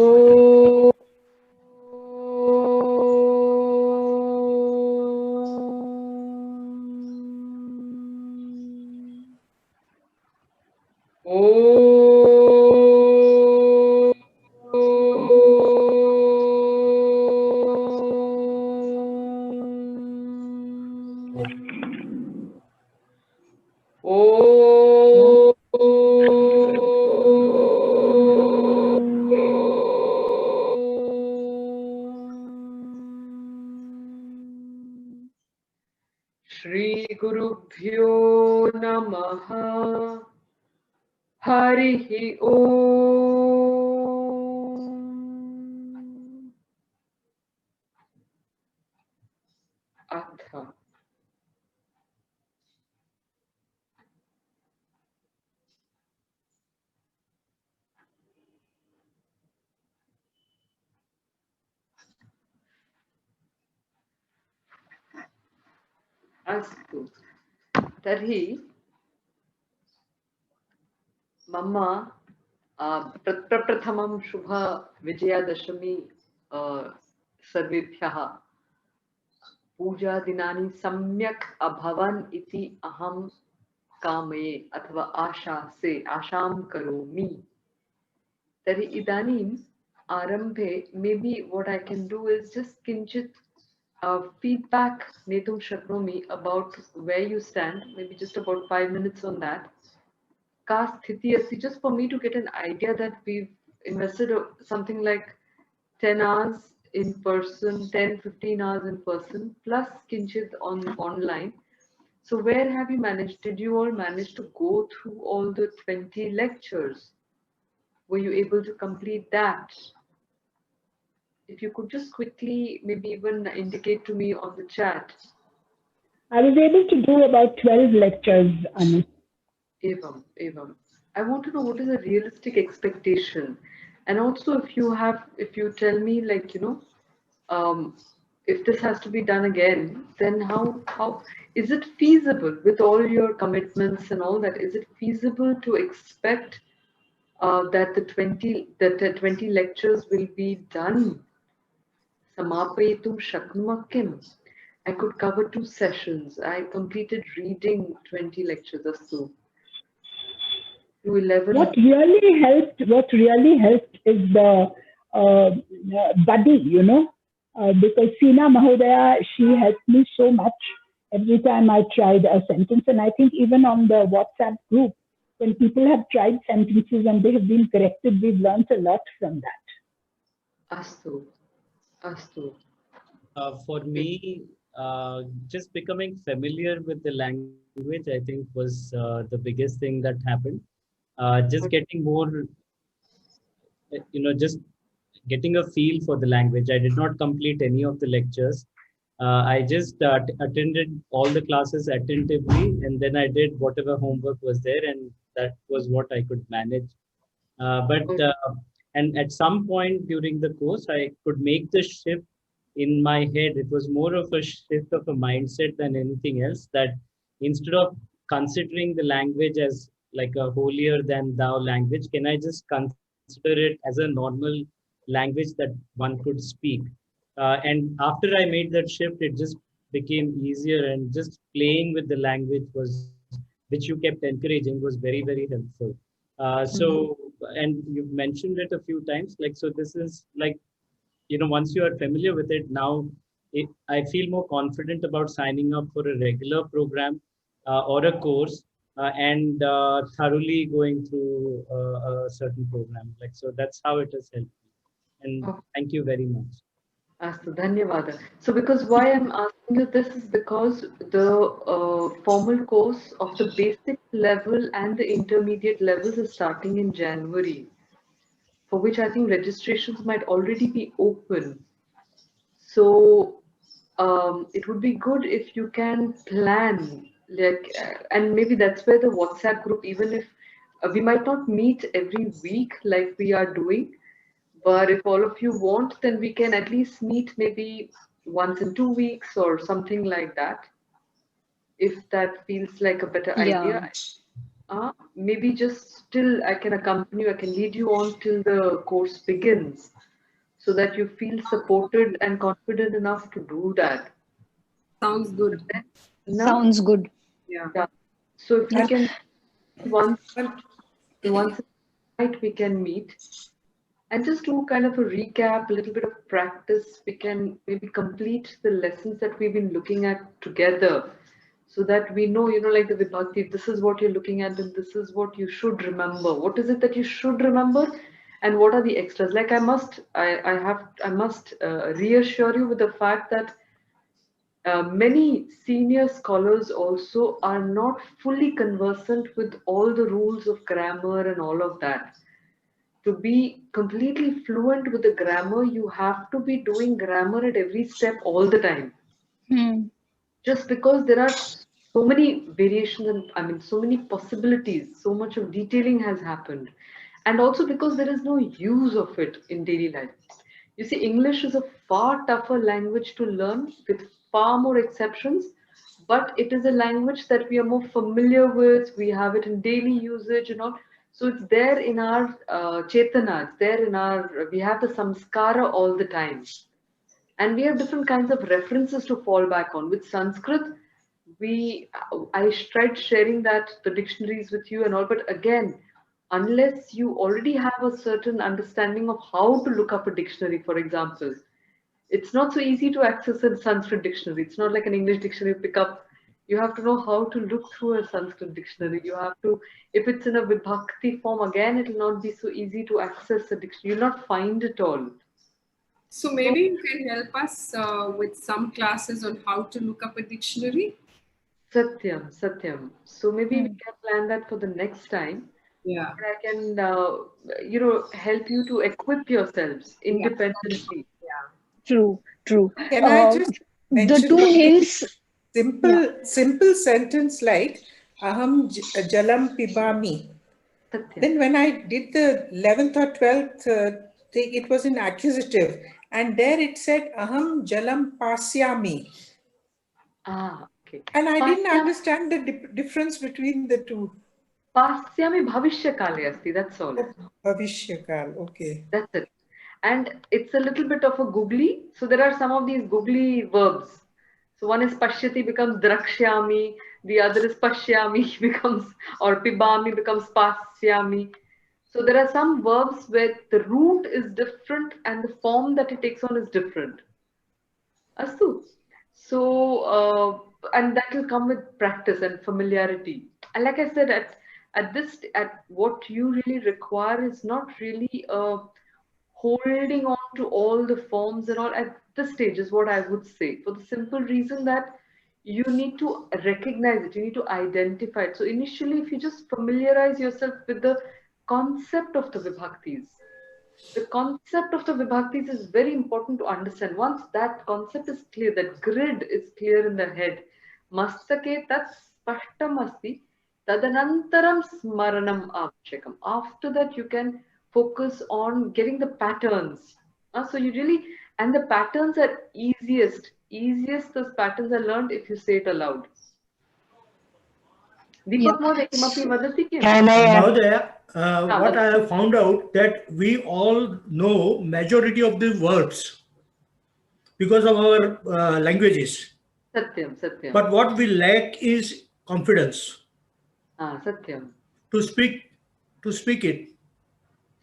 Oh. Shri Gurubhyo Namaha Harihi Om. Atha. Astu. Tarhi मम प्रप्रथमं शुभ विजयादशमी सर्वेभ्यः पूजादिनानि सम्यक् अभवन् इति अहं कामये अथवा आशां करोमि। तर्हि इदानीम् आरम्भे maybe what I can do is just किञ्चित् feedback नेतुं शक्नोमि about where you stand, maybe just about 5 minutes on that. Ka sthiti asti, just for me to get an idea that we've invested something like 10 hours in person, 10-15 hours in person, plus kinchit on online. So where have you managed? Did you all manage to go through all the 20 lectures? Were you able to complete that? If you could just quickly maybe even indicate to me on the chat. I was able to do about 12 lectures, Anu. Evam. I want to know what is a realistic expectation. And also if you tell me like, if this has to be done again, then how is it feasible with all your commitments and all that? Is it feasible to expect that the 20 lectures will be done? Samapayitum shaknumak kim? I could cover 2 sessions. I completed reading 20 lectures or so. To 11. What really helped is the buddy, because Seena Mahodaya, she helped me so much every time I tried a sentence. And I think even on the WhatsApp group, when people have tried sentences and they have been corrected, we've learned a lot from that. Astu. For me, just becoming familiar with the language, I think, was the biggest thing that happened. Just getting more, just getting a feel for the language. I did not complete any of the lectures. I just attended all the classes attentively, and then I did whatever homework was there, and that was what I could manage. And at some point during the course, I could make the shift in my head. It was more of a shift of a mindset than anything else, that instead of considering the language as like a holier than thou language, can I just consider it as a normal language that one could speak? And after I made that shift, it just became easier, and just playing with the language which you kept encouraging, was very, very helpful. And you've mentioned it a few times, like, so this is like, once you are familiar with it, now I feel more confident about signing up for a regular program or a course, and thoroughly going through a certain program. Like, so that's how it has helped me. And thank you very much. Astu, dhanyavada. So because why I'm asking you this is because the formal course of the basic level and the intermediate levels is starting in January, for which I think registrations might already be open. So it would be good if you can plan, like, and maybe that's where the WhatsApp group, even if we might not meet every week like we are doing, but if all of you want, then we can at least meet maybe once in 2 weeks or something like that, if that feels like a better idea. maybe just till I can accompany you, I can lead you on till the course begins, so that you feel supported and confident enough to do that. Sounds good. No? Sounds good. Yeah. Yeah. So if we Yeah. can once a night we can meet and just do kind of a recap, a little bit of practice. We can maybe complete the lessons that we've been looking at together, so that we know, like the Vibhakti, this is what you're looking at and this is what you should remember. What is it that you should remember, and what are the extras? Like I must reassure you with the fact that many senior scholars also are not fully conversant with all the rules of grammar and all of that. To be completely fluent with the grammar, you have to be doing grammar at every step all the time. Hmm. Just because there are so many variations and so many possibilities, so much of detailing has happened. And also because there is no use of it in daily life. You see, English is a far tougher language to learn with far more exceptions, but it is a language that we are more familiar with. We have it in daily usage and all. So it's there in our chetana, it's there in our, we have the samskara all the time. And we have different kinds of references to fall back on. With Sanskrit, I tried sharing that, the dictionaries with you and all, but again, unless you already have a certain understanding of how to look up a dictionary, for example, it's not so easy to access a Sanskrit dictionary. It's not like an English dictionary you pick up. You have to know how to look through a Sanskrit dictionary. You have to, if it's in a Vibhakti form, again, it will not be so easy to access a dictionary. You'll not find it all. So maybe you can help us with some classes on how to look up a dictionary. Satyam, Satyam. So maybe we can plan that for the next time. Yeah. And I can, help you to equip yourselves independently. True. Can I just The mention two one hints. simple sentence like aham jalam pibami? Satyam. Then when I did the 11th or 12th thing, it was an accusative. And there it said aham jalam pasyami. Okay. And I didn't understand the difference between the two. Pasyami bhavishyakale asti, that's all. Bhavishyakal, okay. That's it. And it's a little bit of a googly. So there are some of these googly verbs. So one is pashyati becomes drakshyami, the other is pashyami becomes, or pibami becomes pasyami. So there are some verbs where the root is different and the form that it takes on is different. Astu. So, and that will come with practice and familiarity. And like I said, at what you really require is not really holding on to all the forms and all at this stage is what I would say, for the simple reason that you need to recognize it, you need to identify it. So initially, if you just familiarize yourself with the concept of the vibhaktis, the concept of the vibhaktis is very important to understand. Once that concept is clear, that grid is clear in the head, mastake tat spashtam asti, tadanantaram smaranam avashakam. After that, you can focus on getting the patterns. So you really, and the patterns are easiest those patterns are learned if you say it aloud. Deepak Mohoday, kimapi vadati kiam? Can I add? Mahodaya, what I have found out that we all know majority of the words because of our languages. Satyam. But what we lack is confidence Satyam. to speak it.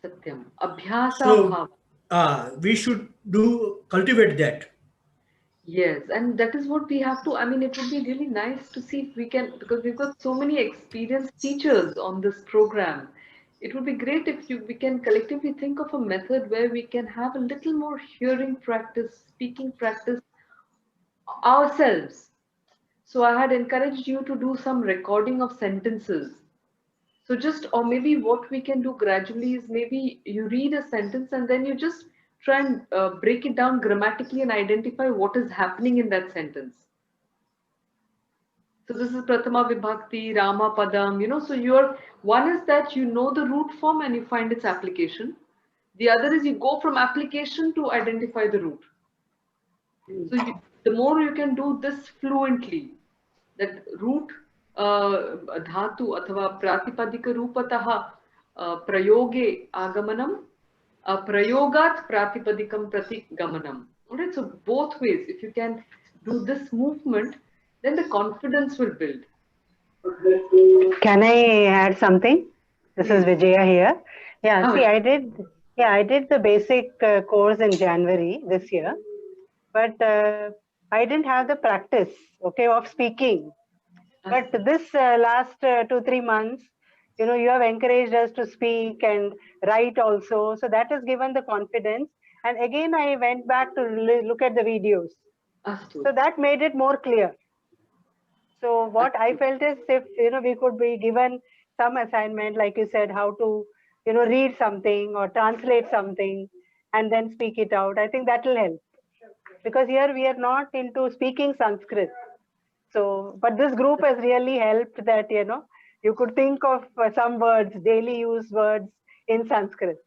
Satyam. Abhyasa So bhava. we should cultivate that. Yes, and that is what we have to. It would be really nice to see if we can, because we've got so many experienced teachers on this program. It would be great if we can collectively think of a method where we can have a little more hearing practice, speaking practice ourselves. So I had encouraged you to do some recording of sentences. So or maybe what we can do gradually is maybe you read a sentence and then you just try and break it down grammatically and identify what is happening in that sentence. So this is Prathama Vibhakti, Rama Padam, so one is that you know the root form and you find its application. The other is you go from application to identify the root. So the more you can do this fluently, that root धातु अथवा प्रातिपदिकरूपतः प्रयोगे आगमनम, प्रयोगात् प्रातिपदिकं प्रति गमनम. Alright, so both ways, if you can do this movement, then the confidence will build. Can I add something? This is Vijaya here. Yeah, see, I did the basic course in January this year, but I didn't have the practice, okay, of speaking. But this last 2-3 months, you know, you have encouraged us to speak and write also. So that has given the confidence. And again, I went back to look at the videos. So that made it more clear. So what I felt is, if, you know, we could be given some assignment, like you said, how to, you know, read something or translate something and then speak it out. I think that will help. Because here we are not into speaking Sanskrit. So, but this group has really helped that, you know, you could think of some words, daily use words in Sanskrit.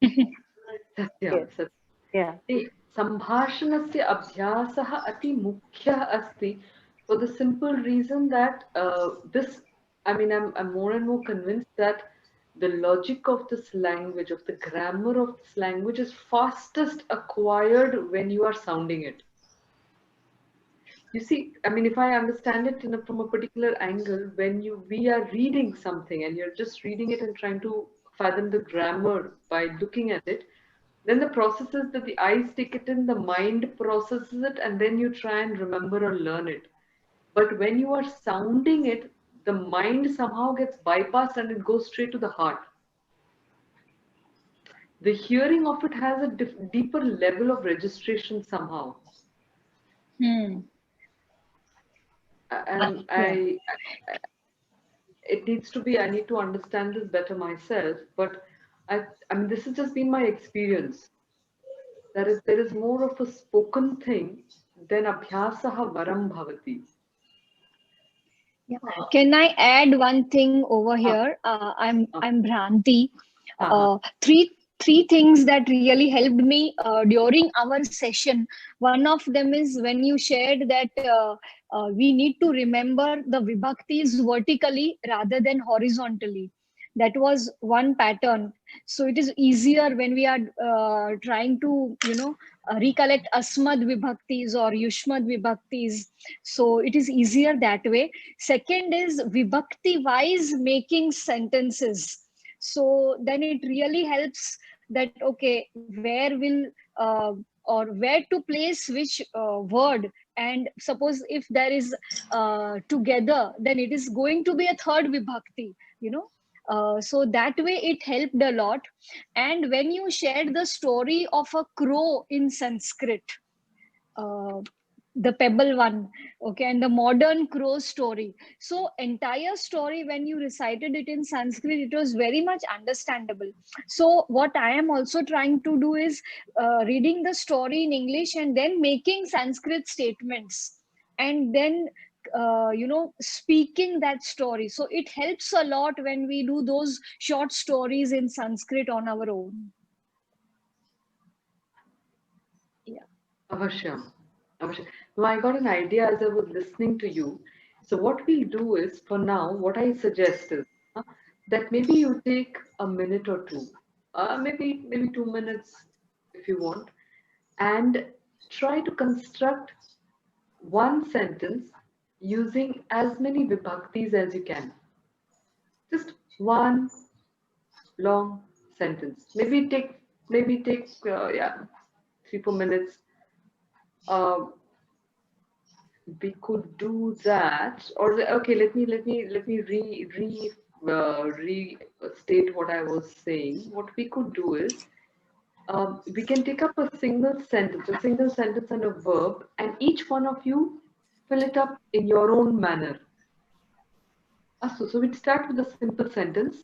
Satyam, Satyam. Yeah. सम्भाषणस्य अभ्यासः अति मुख्यः अस्ति, for the simple reason that this, I mean, I'm more and more convinced that the logic of this language, of the grammar of this language, is fastest acquired when you are sounding it. You see, I mean, if I understand it from a particular angle, when we are reading something and you're just reading it and trying to fathom the grammar by looking at it, then the process is that the eyes take it in, the mind processes it, and then you try and remember or learn it. But when you are sounding it, the mind somehow gets bypassed and it goes straight to the heart. The hearing of it has a deeper level of registration somehow. And it needs to be, I need to understand this better myself, but I mean, this has just been my experience. There is more of a spoken thing than abhyasaha varam bhavati. Yeah. Can I add one thing over here? I'm Bhranti. Three things that really helped me during our session. One of them is when you shared that we need to remember the vibhaktis vertically rather than horizontally. That was one pattern. So it is easier when we are trying to, you know, recollect asmad vibhaktis or yushmad vibhaktis. So it is easier that way. Second is vibhakti wise making sentences. So then it really helps that, okay, where will or where to place which word, and suppose if there is together, then it is going to be a third vibhakti, you know. So that way it helped a lot. And when you shared the story of a crow in Sanskrit, the pebble one, okay, and the modern crow story, so entire story, when you recited it in Sanskrit, it was very much understandable. So what I am also trying to do is reading the story in English and then making Sanskrit statements, and then you know, speaking that story. So it helps a lot when we do those short stories in Sanskrit on our own. Yeah. Avashyam. Well, I got an idea as I was listening to you. So what we'll do is, for now, what I suggest is that maybe you take a minute or two, maybe 2 minutes if you want, and try to construct one sentence using as many vibhaktis as you can. Just one long sentence. Maybe take 3-4 minutes. We could do that, or okay, let me restate what I was saying. What we could do is we can take up a single sentence and a verb, and each one of you fill it up in your own manner. So we'd start with a simple sentence.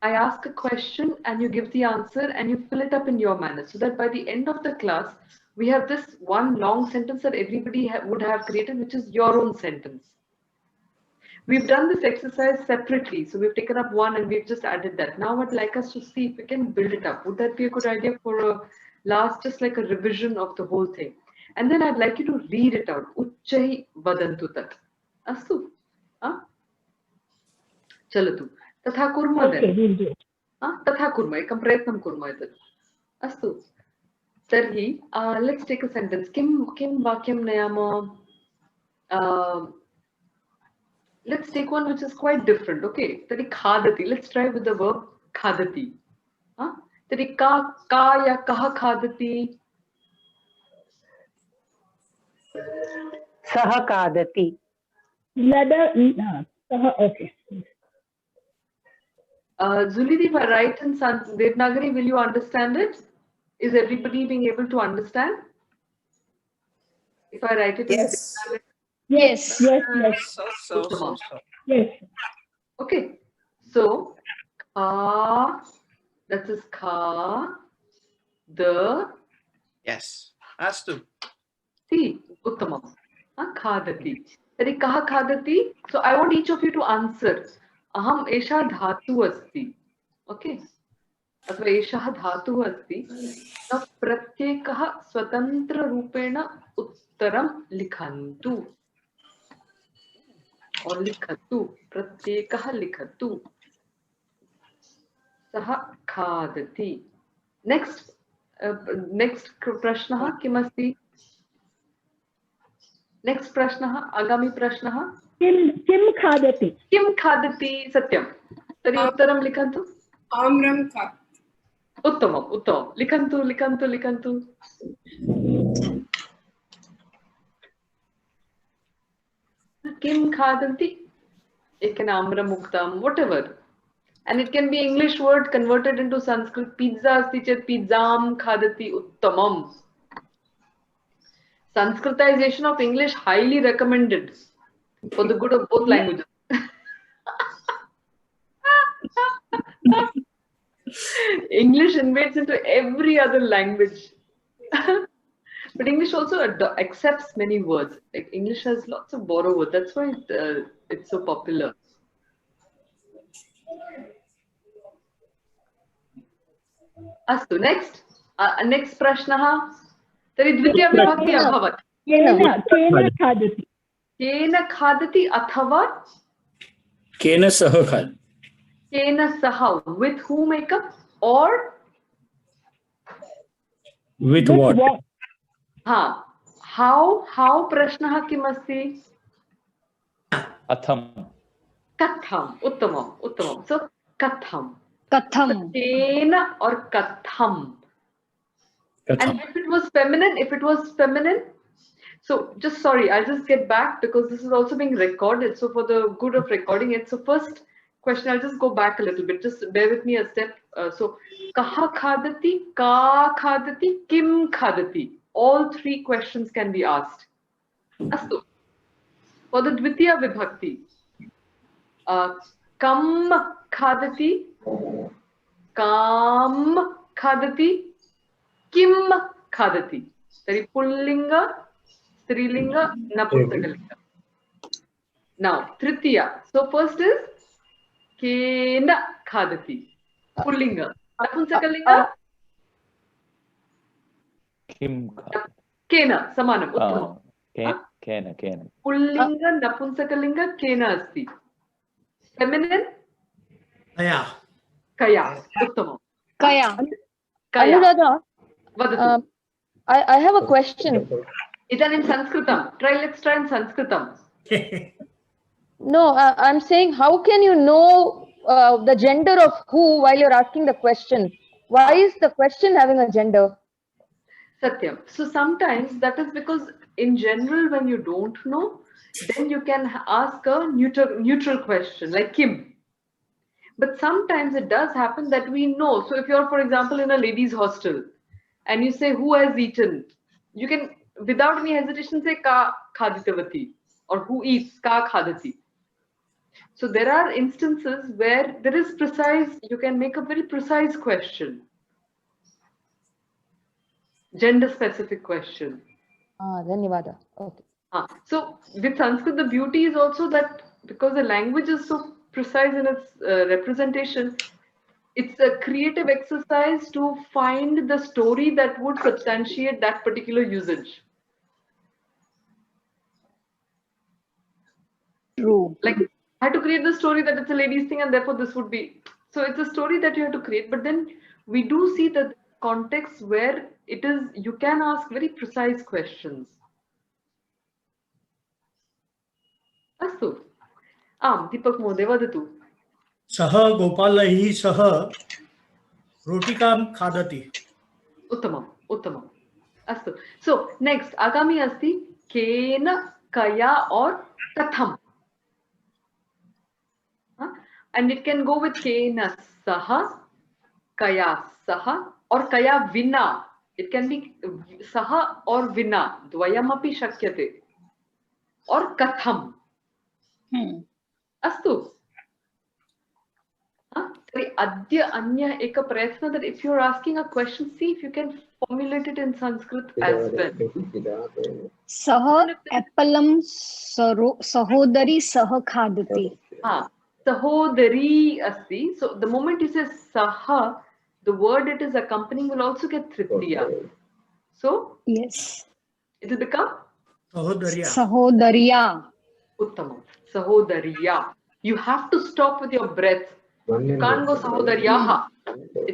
I ask a question and you give the answer and you fill it up in your manner, so that by the end of the class, we have this one long sentence that everybody would have created, which is your own sentence. We've done this exercise separately. So we've taken up one and we've just added that. Now I'd like us to see if we can build it up. Would that be a good idea for a last, just like a revision of the whole thing? And then I'd like you to read it out. Uchchai vadantu tat. Astu. चलतु तथा कुर्मः Okay, we'll do it. तथा कुर्मः एकं प्रयत्नं कुर्मः एतत् अस्तु तर्हि लेट्स् टेक् अ सेण्टेन्स् किं वाक्यं नयामः let's take one which is quite different. Okay, tari khadati, let's try with the verb khadati. Tari ka ya kaha khadati? Saha kadati. Okay. Zulidi, if I write in Devanagari, will you understand it? Is everybody being able to understand? If I write it in Devanagari? Yes. Yes. So. Yes. Okay, so ka, that is ka, the Yes. Astu. ti, uttamam. Khadati. Tari kaha khadati? So I want each of you to answer. Aham esha dhatu asti. Okay. अथवा एषः धातुः अस्ति न प्रत्येकः स्वतन्त्ररूपेण उत्तरं लिखन्तु और लिखतु प्रत्येकः लिखतु सः खादति नेक्स्ट प्रश्नः किमस्ति नेक्स्ट प्रश्नः आगामी प्रश्नः किं खादति सत्यं तर्हि उत्तरं लिखन्तु आम्रं खादति उत्तमं लिखन्तु किं खादन्ति एकेन आम्रम् उक्तं whatever and it can be English word converted into Sanskrit pizza asti chet pizzam khadati uttamam Sanskritization of English highly recommended for the good of both languages. English invades into every other language. But English also accepts many words. Like English has lots of borrow words. That's why it's so popular. Astu, next prashnah. Tari dvitiya vibhakti abhavat. Kena khadati athava? Kena saha khadati. Kena saha. With whom makeup? Or? With what? How prashnah kim asti? Atham. Katham. Uttamam. So katham. Kena or katham. And if it was feminine, so just sorry, I'll just get back because this is also being recorded. So for the good of recording it, so first question, I'll just go back a little bit. Just bear with me a step. So kaha khadati, ka khadati, kim khadati. All three questions can be asked. Astu. For the dvitiya vibhakti, kam khadati, kam khadati, kim khadati. Tari pullinga, strilinga, napunsakalinga. Now, tritiya. So first is kena khadati. Pullinga. Napunsakalinga. Kim Kena. Samanam. Uttamam. Kena. Pullinga, napunsakalinga, kena asti. Feminine? Kaya. Uttamam. Kaya. Kaya. Anuradha, I have a question. Idanim Sanskritam. Let's try in Sanskritam. No, I'm saying, how can you know the gender of who while you're asking the question? Why is the question having a gender? Satyam. So sometimes that is because in general, when you don't know, then you can ask a neutral question like Kim. But sometimes it does happen that we know. So if you're, for example, in a ladies' hostel and you say, who has eaten? You can, without any hesitation, say ka khaditavati or who eats ka khadati. So there are instances where there is precise, you can make a very precise question. Gender specific question. Dhanyavada. Okay. So with Sanskrit, the beauty is also that because the language is so precise in its representation, it's a creative exercise to find the story that would substantiate that particular usage. True. Like I had to create the story that it's a ladies thing and therefore this would be. So it's a story that you have to create, but then we do see that context where it is, you can ask very precise questions. Astu. Deepak Mode, vadatu. Saha Gopalaihi Saha Rotikam Khadati. Uttamam, uttamam. Astu. So next, agami asti kena, kaya or katham. And it can go with kena saha, kaya saha or kaya vina. It can be saha or vina. Dvayamapi shakyate. Or katham. Astu. Adya anya eka prayatna, that if you're asking a question, see if you can formulate it in Sanskrit as well. Saha appalam sahodari saha khadati. Sahodari asti. So the moment you say saha, the word it is accompanying will also get tritiya. So yes, it will become sahodariya. Uttamam. Sahodariya. You have to stop with your breath. You can't go sahodariyaha.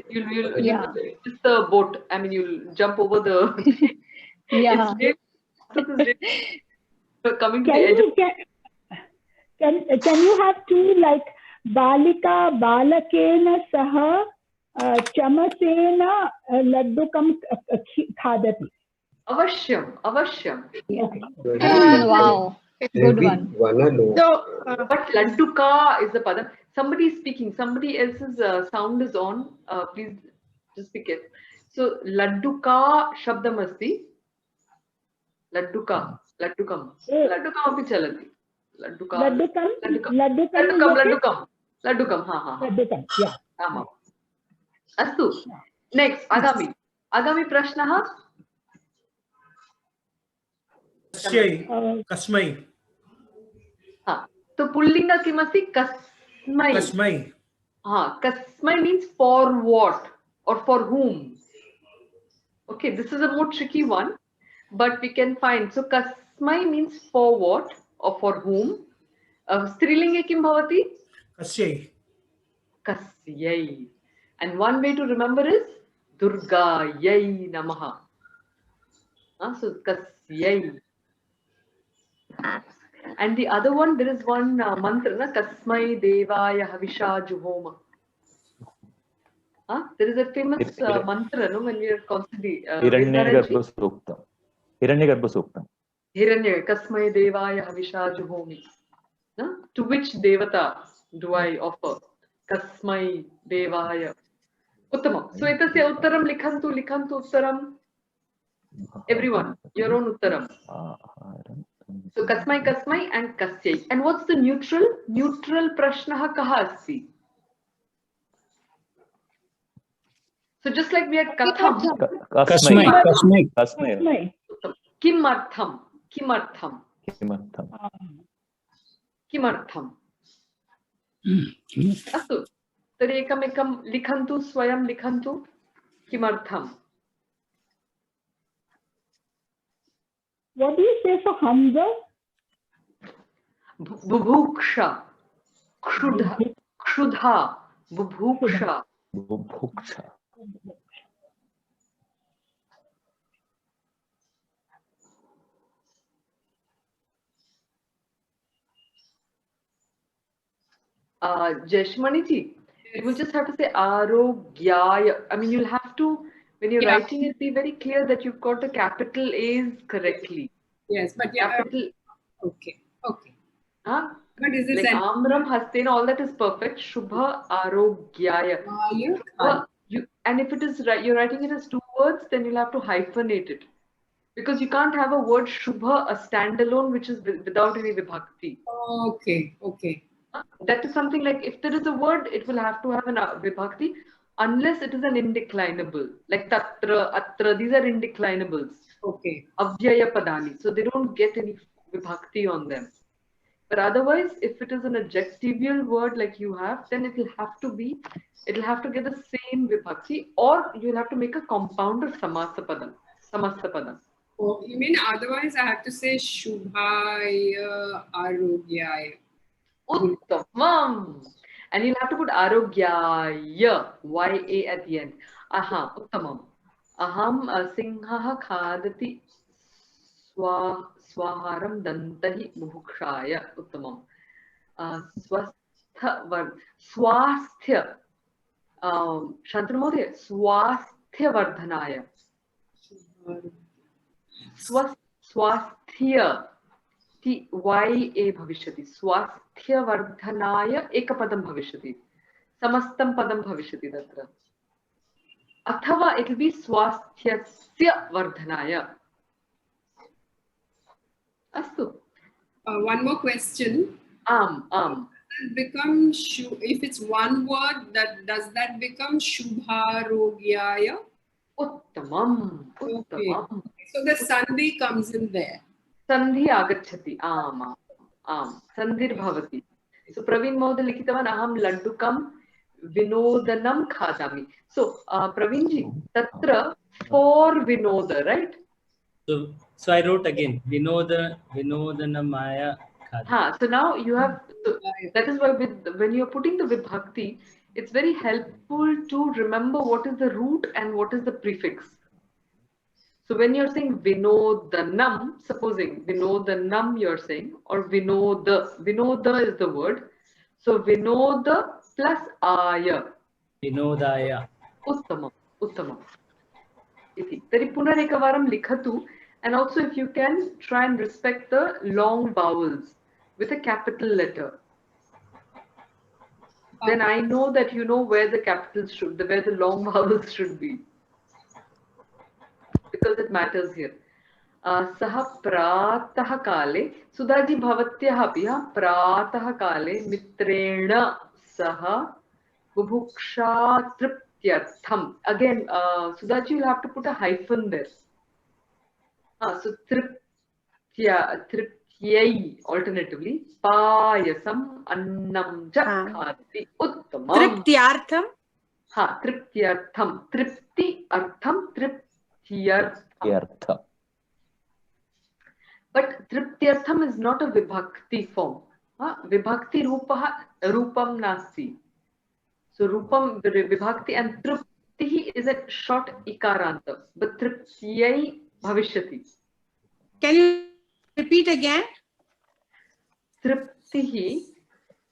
You'll miss the boat. I mean, you'll jump over the. Yeah. Coming to the edge. Can you have two, like balika balakena saha chamasena laddukam khadati? Avashyam. Wow. Good one. So, but ladduka is the padam. Somebody is speaking. Somebody else's sound is on. Please just be careful. So ladduka shabdam asti. Laddukam api chalati. Laddukam. Yeah. Astu. Next, Agami prashnaha. Kasmai. So pullinga kimasti kasmai. Kasmai means for what or for whom. Okay, this is a more tricky one, but we can find. So kasmai means for what or for whom. Strilinge kim bhavati? Kasyai. And one way to remember is Durgayai Namaha. So Kasyai. And the other one, there is one mantra, na? Kasmai Devaya Havisha Juhoma. There is a famous mantra, no? When we are constantly. Hiranyagarbha Suktam. Hiranya Kasmai Devaya Havisha Juhomi. To which Devata do I offer? Kasmai Devaya. Uttamam. So etasya uttaram likhantu uttaram. Everyone, your own uttaram. So kasmai and kasyai. And what's the neutral? Neutral prashnaha kaha asti. So just like we had katham. Kasmai. Kimartham. Astu. Tari ekam likhantu, swayam likhantu. Kimartham. What do you say for hunger? Bubhuksha. Kshudha. Bubhuksha. Jeshmani ji, you will just have to say Arogyaya. I mean, you'll have to, when you're writing it, be very clear that you've got the capital A's correctly. Yes, but capital. Okay. But is this like Amram Hastena, all that is perfect. Shubha Arogyaya. And if it is you're writing it as two words, then you'll have to hyphenate it. Because you can't have a word Shubha, a standalone, which is without any vibhakti. Okay. That is something like, if there is a word, it will have to have an vibhakti, unless it is an indeclinable. Like tatra, atra, these are indeclinables. Okay. Avyaya padani. So they don't get any vibhakti on them. But otherwise, if it is an adjectival word like you have, then it will have to get the same vibhakti, or you'll have to make a compounder samasa padam. Oh, you mean otherwise I have to say Shubhaya Arogyaya? Uttamam. And you'll have to put arogyaya, ya at the end. Aha, uttamam. Aham singhaha khadati swaharam dantahi mubhukshaya. Uttamam. Swasthya. Shantanu Mohdaya, swasthya-vardhanaya. Swasthya. TYA bhavishyati. Swasthya-vardhanaya ekapadam bhavishyati. Samastam padam bhavishyati tatra. Athava it will be swasthyasya-vardhanaya. Astu. One more question. Become if it's one word, does that become Shubharogyaya? Uttamam. Okay. So the sandhi comes in there. Sandhi agachati. Sandhir bhavati. So Praveen Mohdaya likitavan aham laddukam vinodanam khadami. So Praveenji, tatra for vinoda, right? So I wrote again vinodanamaya khadami. So now you have, that is why when you're putting the vibhakti, it's very helpful to remember what is the root and what is the prefix. So when you're saying vinodanam, supposing vinodanam you're saying, or vinoda is the word. So vinoda plus aya. Vinodaya. Uttamam. Iti. Tari punarikavaram likhatu. And also if you can try and respect the long vowels with a capital letter. Then I know that you know where the capitals where the long vowels should be. Because it matters here. Saha pratah kale. Sudhaji bhavatyaha api pratah kale mitrena saha bubhuksha triptyartham. Again, Sudhaji will have to put a hyphen there. So triptyai alternatively. Payasam annam ja khati uttamam. Triptyartham? Triptyartham. Tripti artham triptyartham. But triptyartham is not a vibhakti form. Vibhakti rupam nasti. So rupam vibhakti and tripti is a short ikaranta. But triptyai bhavishyati. Can you repeat again? Triptihi.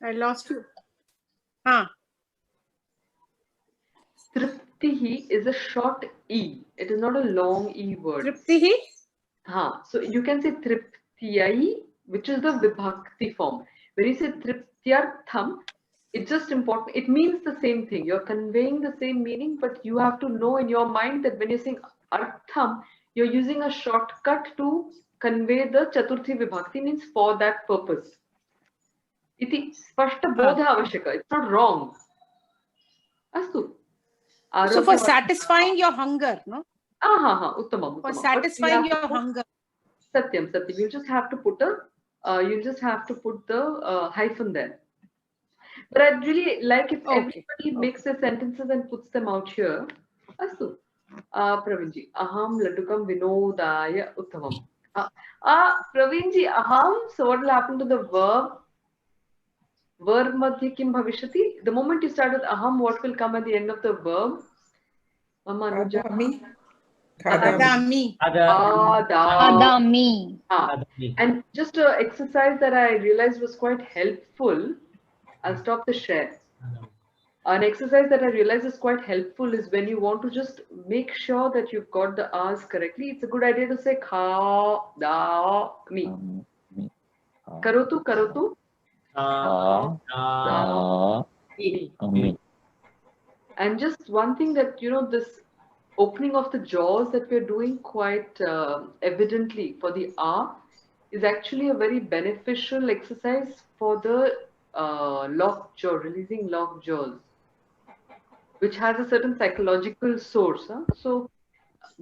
I lost you. Triptihi is a short E. It is not a long E word. Triptihi? So you can say triptyai, which is the vibhakti form. When you say triptyartham, it's just important. It means the same thing. You're conveying the same meaning, but you have to know in your mind that when you're saying artham, you're using a shortcut to convey the chaturthi vibhakti, means for that purpose. Iti spashta bodha avashyaka. It's not wrong. Astu. So for satisfying your hunger, no? Uttamam. For satisfying your hunger. Satyam. You just have to put the hyphen there. But I'd really like if everybody makes their sentences and puts them out here. Astu. Praveenji, aham laddukam vinodaya uttamam. Praveenji, aham. So what will happen to the verb? Verb madhya kim bhavishyati? The moment you start with aham, what will come at the end of the verb? Adami. And just an exercise that I realized was quite helpful. I'll stop the share. An exercise that I realized is quite helpful is when you want to just make sure that you've got the R's correctly. It's a good idea to say kha, da, mi. Karotu. And just one thing that, this opening of the jaws that we're doing quite evidently for the R is actually a very beneficial exercise for the locked jaw, releasing locked jaws, which has a certain psychological source. So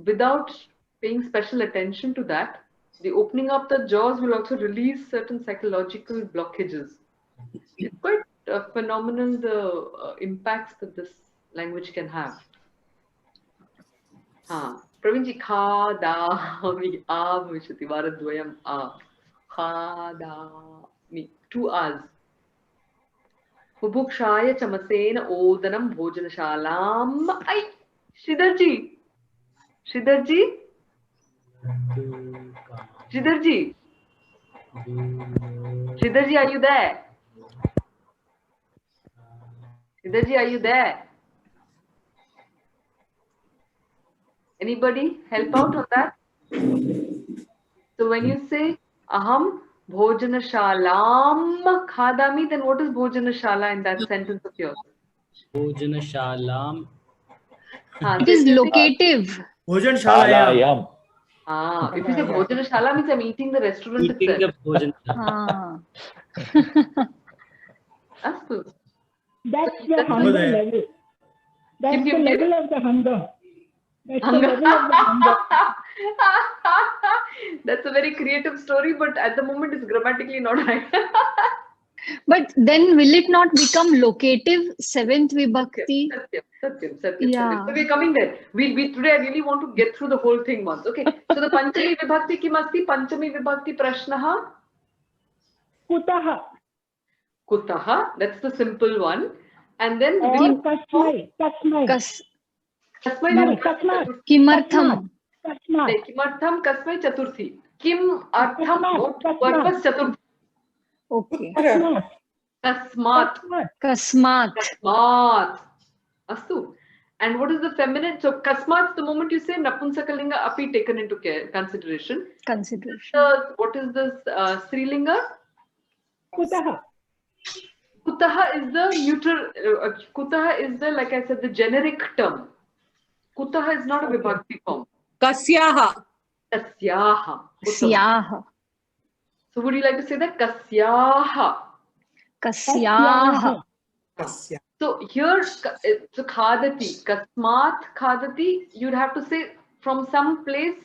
without paying special attention to that, the opening up the jaws will also release certain psychological blockages. It's quite phenomenal, the impacts that this language can have. Praveenji, kha, da, mi, a, bhavishati, varadvayam, a. Kha, da, mi. 2 R's. Bubukshaya chamasena odanam bhojanashalam. Ay, Shridarji. Shridarji. Shridarji. Shridarji, are you there? Shridarji, are you there? Anybody help out on that? So when you say aham bhojanashalam khadami, then what is bhojanashala in that sentence of yours? Bhojanashalam. It is locative. Bhojanashalayam. If you say bhojanashala means I'm eating the restaurant Eating itself. the bhojanashala. Astu. That's the hunger level. That's the level of the hunger. That's the level of the hunger. That's a very creative story, but at the moment it's grammatically not right. But then will it not become locative, seventh vibhakti? Satyam. Yeah. So we're coming there. We today I really want to get through the whole thing once. Okay. So the Panchami Vibhakti kim asti? Panchami Vibhakti prashnaha? Kutaha. Kutaha. That's the simple one. And then Kasmai. Kimartham. Kimartham kasmai chaturthi. Kim artham what purpose chaturthi? Okay. Kasmat. Astu. And what is the feminine? So kasmat, the moment you say napunsakalinga api taken into consideration. What is this Strilinga? Kutaha. Kutaha is the neutral. Kutaha is the, like I said, the generic term. Kutaha is not a vibhakti form. Kasyaha. Kasyaha. So would you like to say that? Kasyaha. So here, so khadati, kasmat khadati, you'd have to say from some place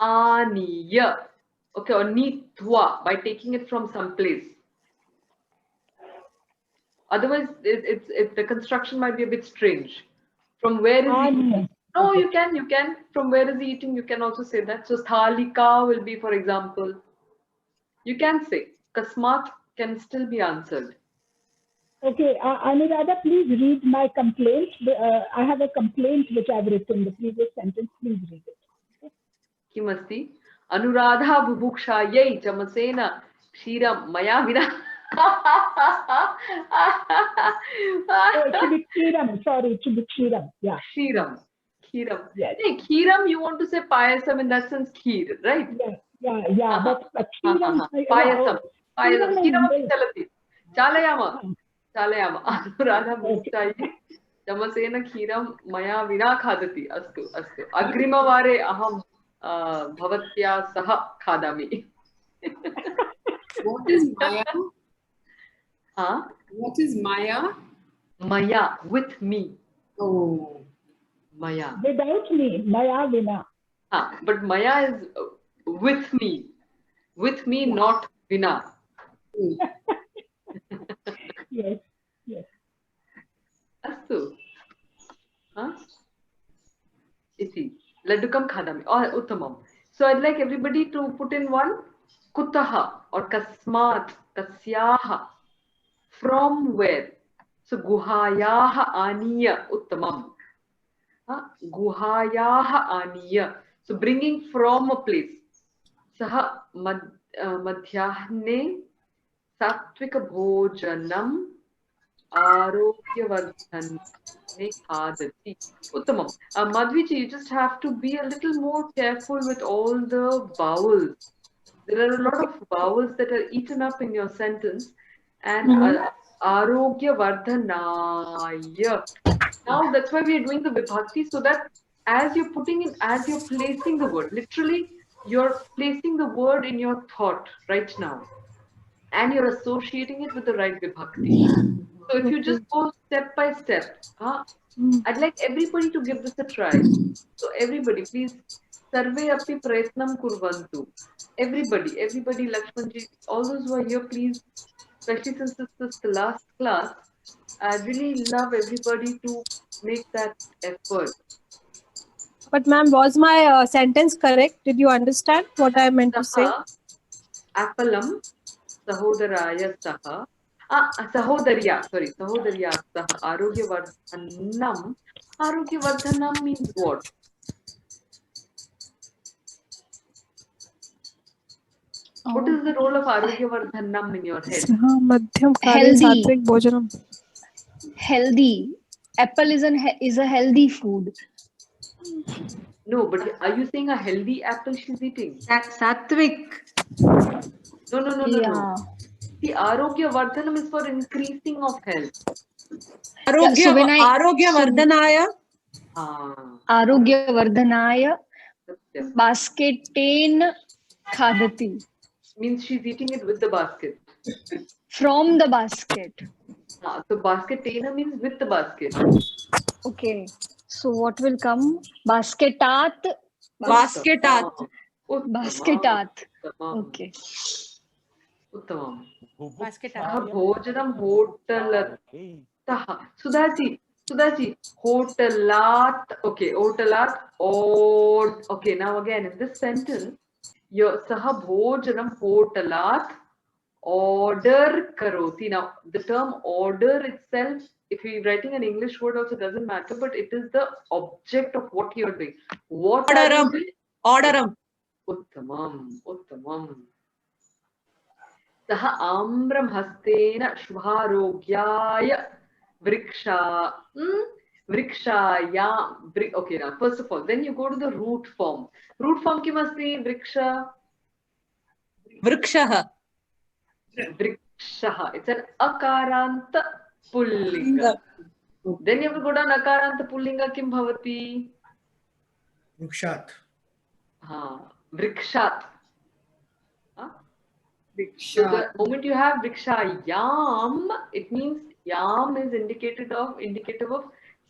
aniya. Okay, or nitva, by taking it from some place. Otherwise, the construction might be a bit strange. From where is he eating? No, you can. From where is he eating? You can also say that. So sthalika will be, for example. You can say. Kasmat can still be answered. Okay, Anuradha, please read my complaint. I have a complaint which I've written, the previous sentence. Please read it. Kimasti? Anuradha bubukshayai chamasena kshiram maya vina. It should be Kshiram. Sorry, it should be Kshiram. Yeah. Kshiram. Yes. Hey, Kshiram, you want to say payasam in that sense, kheer, right? Yeah. But Kshiram. Payasam. Kshiram chalati. Chalayama. Anuradha bhuktayi. Chamasena kshiram maya vina khadati. Astu. Agrimavare aham bhavatya saha khadami. What is Maya? What is Maya? Maya, with me. Oh. Maya. Without me, Maya vina. But Maya is with me. With me, not vina. Yes. Astu. Iti. Laddukam khadami. Or uttamam. So I'd like everybody to put in one. Kutaha or kasmat, kasyaha. From where? So guhayaha aniya uttamam. Guhayaha aniya. So bringing from a place. Saha madhyahne sattvika bhojanam arogyavardhane khadati. Uttamam. Madhviji, you just have to be a little more careful with all the vowels. There are a lot of vowels that are eaten up in your sentence. And arogya vardhanaya. Now that's why we are doing the vibhakti, so that as you're placing the word, literally you're placing the word in your thought right now, and you're associating it with the right vibhakti. So if you just go step by step, I'd like everybody to give this a try. So everybody, please, sarve api prayatnam kurvantu. Everybody, Lakshmanji, all those who are here, please, especially since this is the last class, I really love everybody to make that effort. But ma'am, was my sentence correct? Did you understand what I meant to say? Apalam sahodaraya saha Sahodariya, sorry, Sahodariya sah Arogyavardhanam means what? What is the role of Arogyavardhanam in your head? madhyam kale Healthy. sattvic bhojanam. Healthy. Apple is a healthy food. No, but are you saying a healthy apple she's eating? Sattvic. No. The Arogya Vardhanam is for increasing of health. Arogya Vardhanaya. Arogya Vardhanaya basketain khadati. Means she's eating it with the basket. From the basket. So basketain means with the basket. Okay. So what will come? Basketat. Basketat. Basketat. Okay. Uttamam. Basketat. Bhojanam hotalatah. Sudhaji, hotalat. Okay, hotalat. Or okay, now again in this sentence, your saha bhojanam hotalat order karoti. Now the term order itself, if you're writing an English word also doesn't matter, but it is the object of what you're doing. What Orderam. Orderam. Uttamam. Saha ambram hastena shubharogyaya vriksha. Vrikshaya. Okay, now first of all, then you go to the root form. Root form kim asti? Vriksha. Vrikshaha. Vrikshaha. It's an akaranta pullinga. Then you have to go down akaranta pullinga kim bhavati? Vrikshat. Vrikshat. So the moment you have vrikshayam, it means yam is indicative of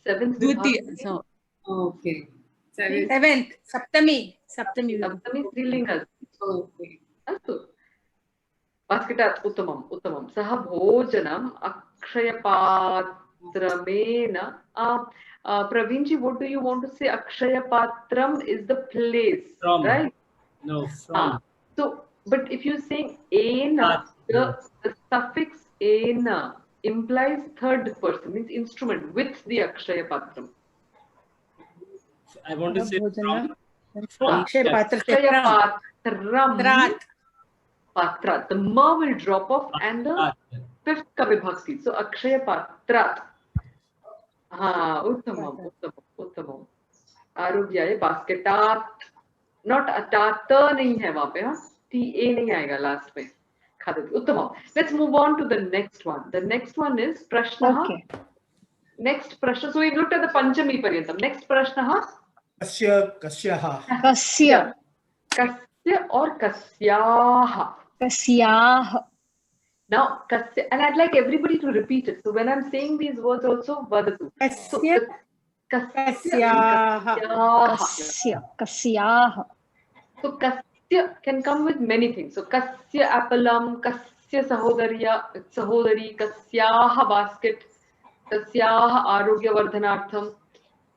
seventh vibhakti. So, okay. Seventh. Saptami. Saptami strilingas. Okay. Astu. Basketat uttamam. Saha bhojanam akshayapatramena. Pravinji, what do you want to say? Akshayapatram is the place, right? No, from. So, but if you're saying ena, the suffix ena implies third person, means instrument with the Akshayapatram. I want to say from. Akshayapatram. Patrat. The ma will drop off and the fifth ka vibhakti. So Akshayapatrat. Uttamam. Arogyaya basketat. Not atata nahi hai wahan pe, ta nahi aayega last mein. Uttamam. Let's move on to the next one. The next one is prashna. Okay. Next prashna. So we looked at the panchami paryantam. Next prashna. Kasyaha. Kasya. Kasya or kasyaha. Kasyaha. Now, kasya, and I'd like everybody to repeat it. So when I'm saying these words also, vadatu. Kasya. Kasyaha. Kasyaha. So kasya can come with many things. So kasya appalam, kasya sahodari, kasyaha basket, kasyaha arogya vardhanartham.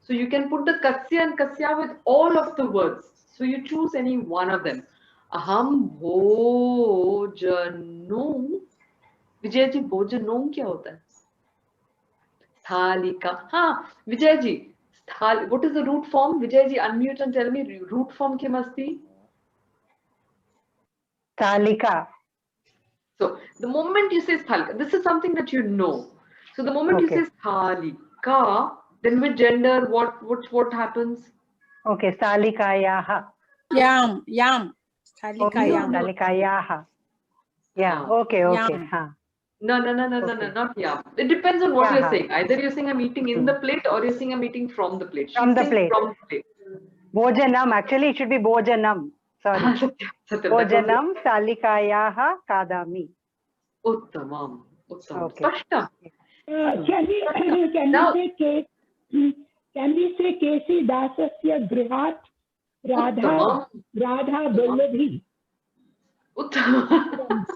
So you can put the kasya and kasya with all of the words. So you choose any one of them. Aham bhojanu. Vijay ji, bhojanum kya hota hai? Thalika. Vijay ji. What is the root form? Vijay ji, unmute and tell me root form kim asti? Thalika. So the moment you say thalika, this is something that you know. So the moment you say thalika, then with gender, what happens? Okay, thalikayaha. Yam. Thalikayaha. Yeah. Okay. No, not yam. It depends on what you're saying. Either you're saying I'm eating in the plate or you're saying I'm eating from the plate. From the plate. Bhojanam. Actually, it should be bhojanam. Sorry. Bhojanam thalikayaha kadami. Uttamam. Okay. Can we say Kesi Dasasya Grihat Radha Bolladhi? Uttamam.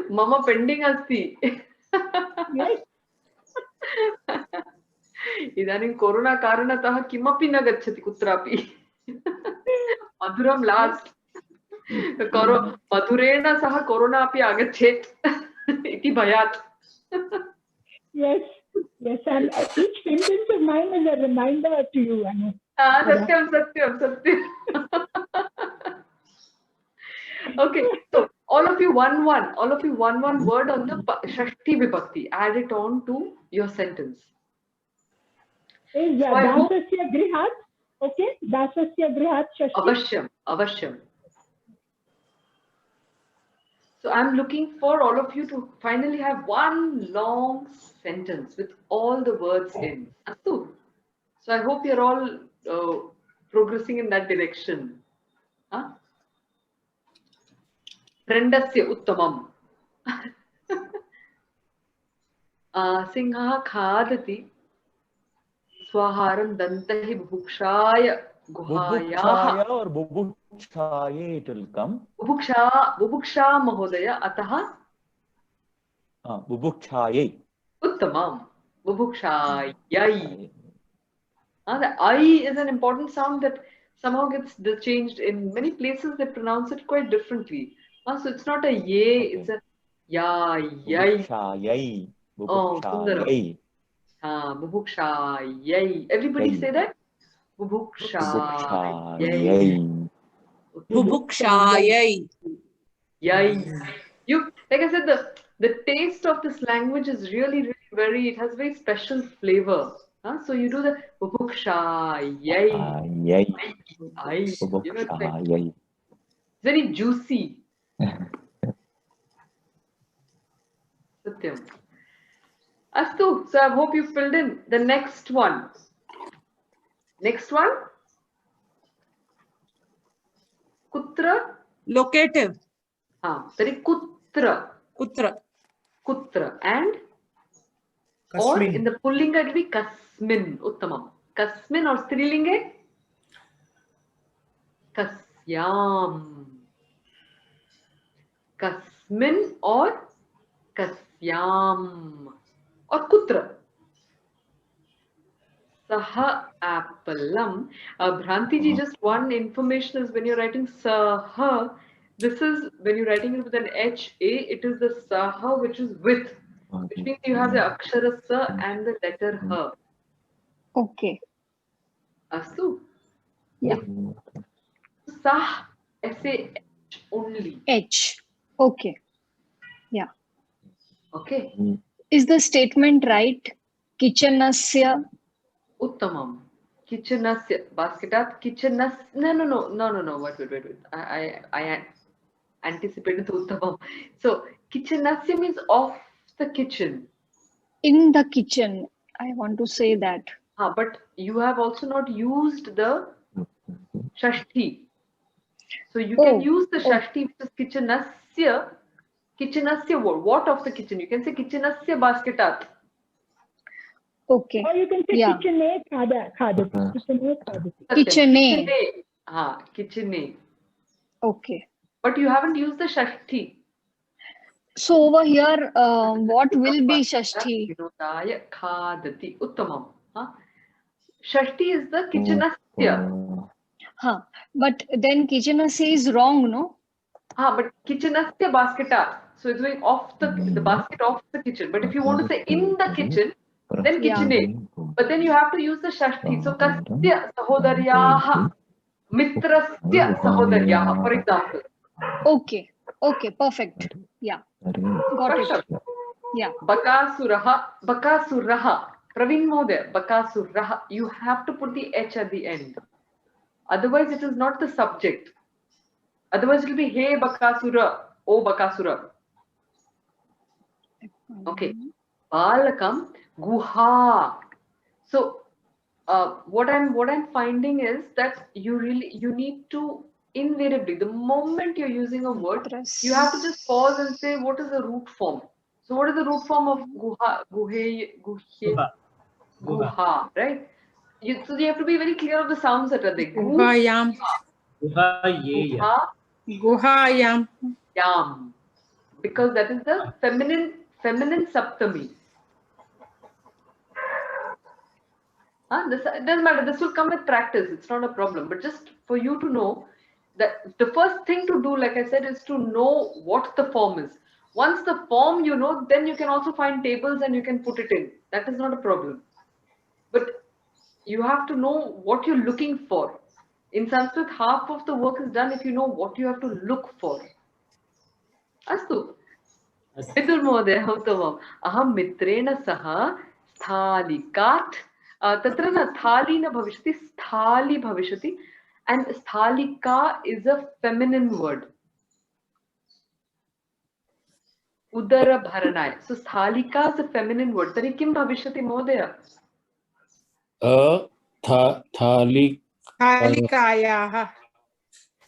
Mama pending asti. Yes. इदानीं corona कारणतः किमपि न गच्छति कुत्रापि. मधुरं last. मधुरेण सह corona अपि आगच्छेत् इति iti bhayat. Yes, yes, and each sentence of mine is a reminder to you, Anu. Satyam, satyam, satyam. Okay, so all of you one word on the Shashti Vibhakti. Add it on to your sentence. Is So I hope- Dasasya Grihat? Okay, Dasasya Grihat Shashti. Avashyam, avashyam. So I'm looking for all of you to finally have one long sentence with all the words in. Astu. So I hope you're all progressing in that direction. Huh? Rendasya uttamam. Singha khadati स्वाहारं दन्तहि बुभुक्षाय गुहायाः और बुभुक्षाये it will come. बुभुक्षा महोदय अतः बुभुक्षाये. उत्तमम्. बुभुक्षायै. The I is an important sound that somehow gets changed in many places. They pronounce it quite differently. So it's not a ye, it's a ya, yai. Buभुक्षायै. Oh, Buभुक्षायै. Bubuksha-yay. Everybody say that? Bubuksha-yay. Bubukshayai. Yay. You, like I said, the taste of this language is really very, it has very special flavor. So you do the bubuksha-yay. Yay. It's Bubukshaयै. very juicy. Satyam. Astu, so I hope you filled in the next one. Next one. Kutra. Locative. Tari kutra. Kutra. Kutra. And? Kasmin. Or in the pullinga it will be kasmin. Uttamam. Kasmin or strilinge? Kasyam. Kasmin or kasyam. Or kutra. Saha appalam. Bhranti ji, just one information is when you're writing saha, this is when you're writing it with an HA, it is the saha which is with, which means you have the akshara sa and the letter ha. Okay. Astu? Yeah. Sah, S-A-H only. H. Okay. Yeah. Okay. Is the statement right? Kitchenasya. Uttamam. Kitchenasya. Basketat. Kitchenas. No. Wait. I anticipated the uttamam. So, kitchenasya means of the kitchen. In the kitchen. I want to say that. But you have also not used the Shashti. So you can use the Shashti, which is kitchenasya. Kitchenasya what of the kitchen? You can say kitchenasya basketat. Okay. Or you can say kitchene khadati. Kitchene khadati. Kitchene. Kitchene. Okay. But you haven't used the Shashti. So over here, what will be Shashti? Vinodaya khadati. Uttamam. Shashti is the kitchenasya. But then kitchenasya is wrong, no? But kitchenasya basketat. So it's going off the basket of the kitchen. But if you want to say in the kitchen, then kitchene. But then you have to use the Shashti. So kasya sahodaryaha. Mitrasya sahodaryaha, for example. Okay. Perfect. Yeah. Got it. Yeah. Bakasuraha. Praveen Mohdaya. Bakasuraha. You have to put the H at the end. Otherwise, it is not the subject. Otherwise, it will be Hey Bakasura. Oh Bakasura. Okay. Balakam Guha. So, what I'm finding is that you need to invariably, the moment you're using a word, you have to just pause and say what is the root form. So what is the root form of guha, guha, right? So you have to be very clear of the sounds that are there. Guhayam. Guhayam. Yam. Because that is the feminine saptami. It doesn't matter. This will come with practice. It's not a problem. But just for you to know that the first thing to do, like I said, is to know what the form is. Once the form you know, then you can also find tables and you can put it in. That is not a problem. But you have to know what you're looking for. In Sanskrit, half of the work is done if you know what you have to look for. Astu. Vidul Mohoday, uttamam. Aham mitrena saha sthalikat. Tatra na thali na bhavishati, sthali bhavishati. And sthalika is a feminine word. Udara bharanay. So sthalika is a feminine word. Tari kim bhavishati Mohoday? Thali. Thalikayaha.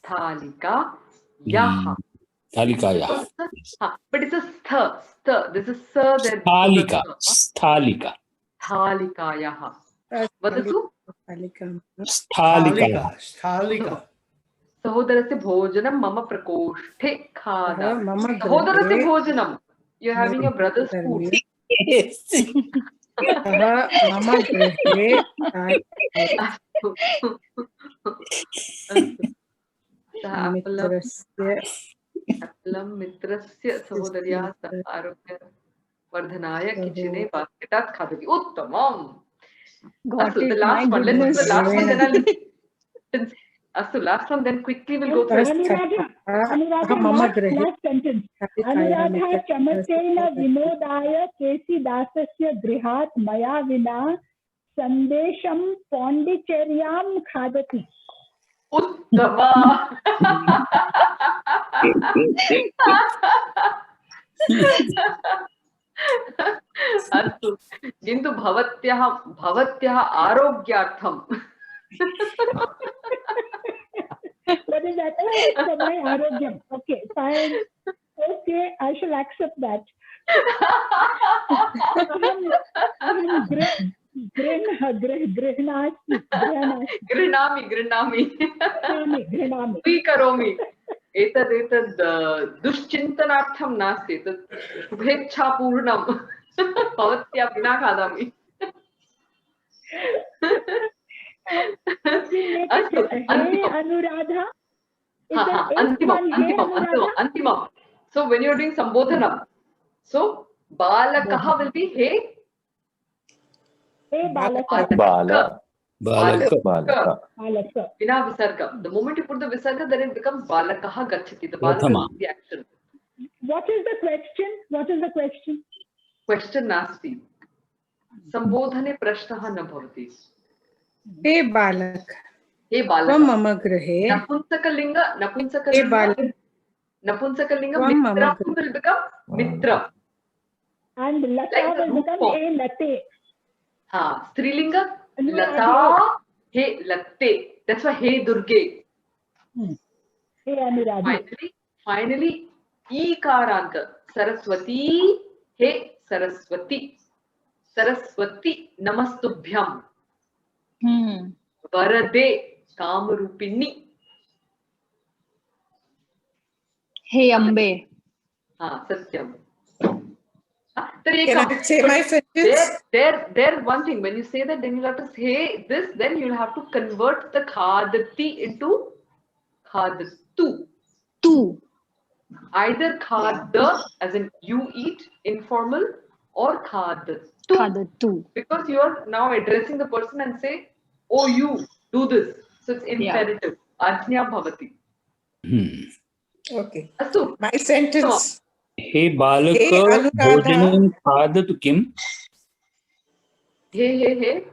Sthalika yaha. Thalikaya. But it's a stha. There's a sa there. Sthalika. Sthalika. Sthalikayaha. Vadatu? Sthalika. Sthalika. Sahodarasya bhojanam mama prakoshte khada. Sahodarasya bhojanam. You're having your brother's food. Yes. Mama grihe. Aplam mitrasya sahodarya arogya vardhanaya kichine basketat khadati. Uttamam. Got The it. last My one. Let's do goodness. the last one. Then I'll listen. Astu, last one. Then quickly we'll go through. Anuradha, last sentence. Anuradha chamatena vinodaya kesi dasasya grihat maya vina sandesham pondicheryam khadati. Uttama. Astu. Kintu bhavatyah arogyartham. What is that? Oh, for my arogyam. Okay, fine. Okay, I shall accept that. Grinami. Swikaromi. Etad dushchintanartham nasti. Etad shubhecha purnam. Bhavatya vina khadami. Anuradha. Antimam. So when you're doing Sambodhanam, so balakaha will be hey. Hey balaka. Balaka. Vina visarga. The moment you put the visarga, then it becomes balakaha gachati. The balaka is the action. What is the question? Question nasti. Sambodhane prashnaha na bhavati. Hey balak. Hey balaka. Tvam mama grihe. Napunsakalinga mitra will become mitra. And lata will become hey late. Strilinga lata hey latte. That's why hey durge. Hey Anuradha. Finally ikaranta saraswati hey saraswati. Saraswati namastubhyam. Varade kamarupini. Hey Ambe. Satyam. Can I say my sentence? There one thing. When you say that, then you'll have to say this, then you'll have to convert the khadati into khadatu. Tu. Either khada, as in you eat, informal, or khadatu. Khadatu. Because you are now addressing the person and say, oh, you do this. So it's imperative. Ajna bhavati. Okay. Astu. My sentence. Hey balaka bhojanam khadatu kim? Hey.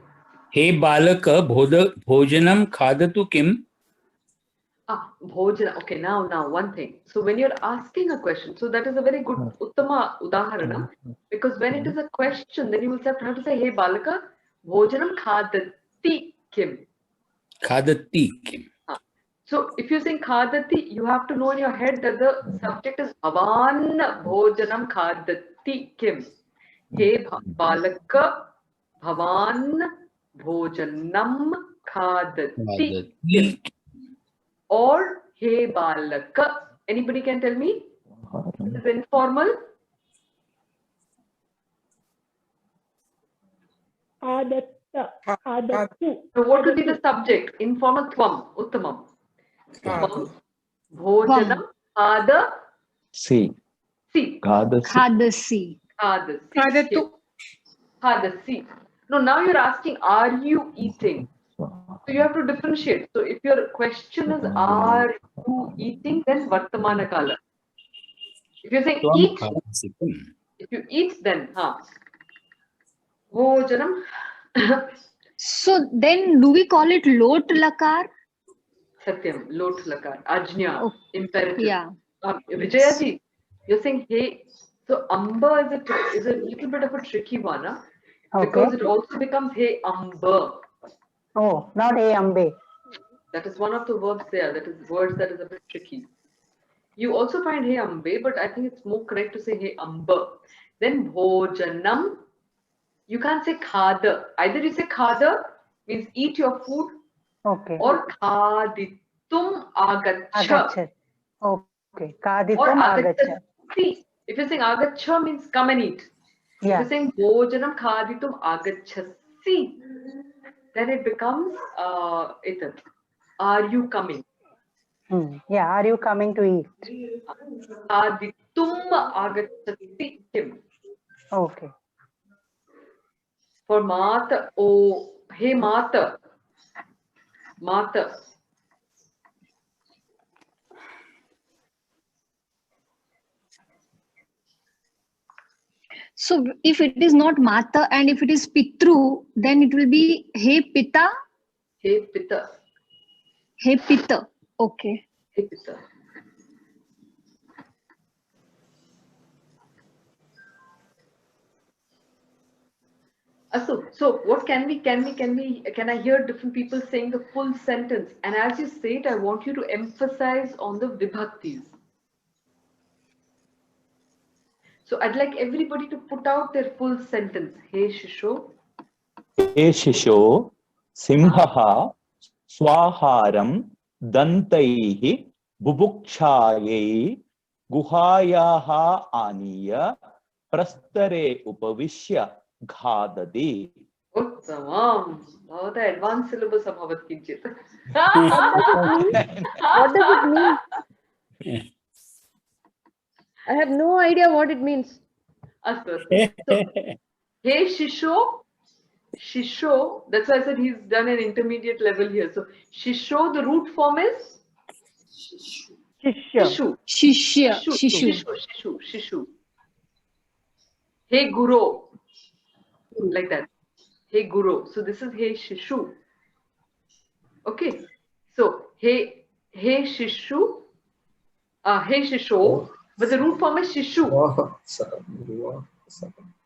Hey balaka bhojanam khadatu kim? Bhojana. Okay, now one thing. So when you're asking a question, so that is a very good uttama udaharana, because when it is a question, then you will have to say, hey balaka, bhojanam khadati kim. Khadati kim. So if you sing khadati, you have to know in your head that the subject is bhavan bhojanam khadati kim. Hey balaka, bhavan bhojanam khadati kim. Or hey balaka. Anybody can tell me? This is informal. Khadatu. So what would be the subject? Informal tvam, uttamam. Tvam, bhojanam, khada. See. Si. Khadasi. Khadasi. Khadasi. No, now you're asking, are you eating? So you have to differentiate. So if your question is, are you eating, then Vartamana Kala. If you're saying eat, if you eat, then Bhojanam. So then do we call it lot lakar? Satyam, lot lakar. Ajna, imperative. Yeah. Vijayaji, you're saying hey. So Amba is a little bit of a tricky one, because it also becomes hey Amba. Oh, not hey Ambe. That is one of the verbs there. That is words that is a bit tricky. You also find hey Ambe, but I think it's more correct to say hey Amba. Then Bhojanam. You can't say khada. Either you say khada, means eat your food, or khaditum agacha. Okay, khaditum Or agacha. See, if you're saying agacha means come and eat. If you're saying bhojanam khaditum agachasi, then it becomes are you coming? Yeah, are you coming to eat? Khaditum agachasi kim. Okay. For Mata, oh, hey Mata. Mata. So if it is not Mata and if it is Pitru, then it will be Hey Pita. Hey Pita. Hey Pita. Okay. Hey Pita. So what can I hear different people saying the full sentence? And as you say it, I want you to emphasize on the vibhaktis. So I'd like everybody to put out their full sentence. Hey Shisho. Hey Shisho, Simhaha, Swaharam, Dantaihi, Bubukshayai, Guhayaha Aniya, Prastare Upavishya, Ghadadi. Uttamam. Oh, the advanced syllabus of Bhavat Kinchit. What does it mean? I have no idea what it means. So, hey Shisho. Shisho, that's why I said he's done an intermediate level here. So Shisho, the root form is? Shishu. Shishu. Hey Guru. Like that. Hey Guru. So this is Hey Shishu. Okay. So Hey Shishu. Hey Shisho. But the root form is Shishu.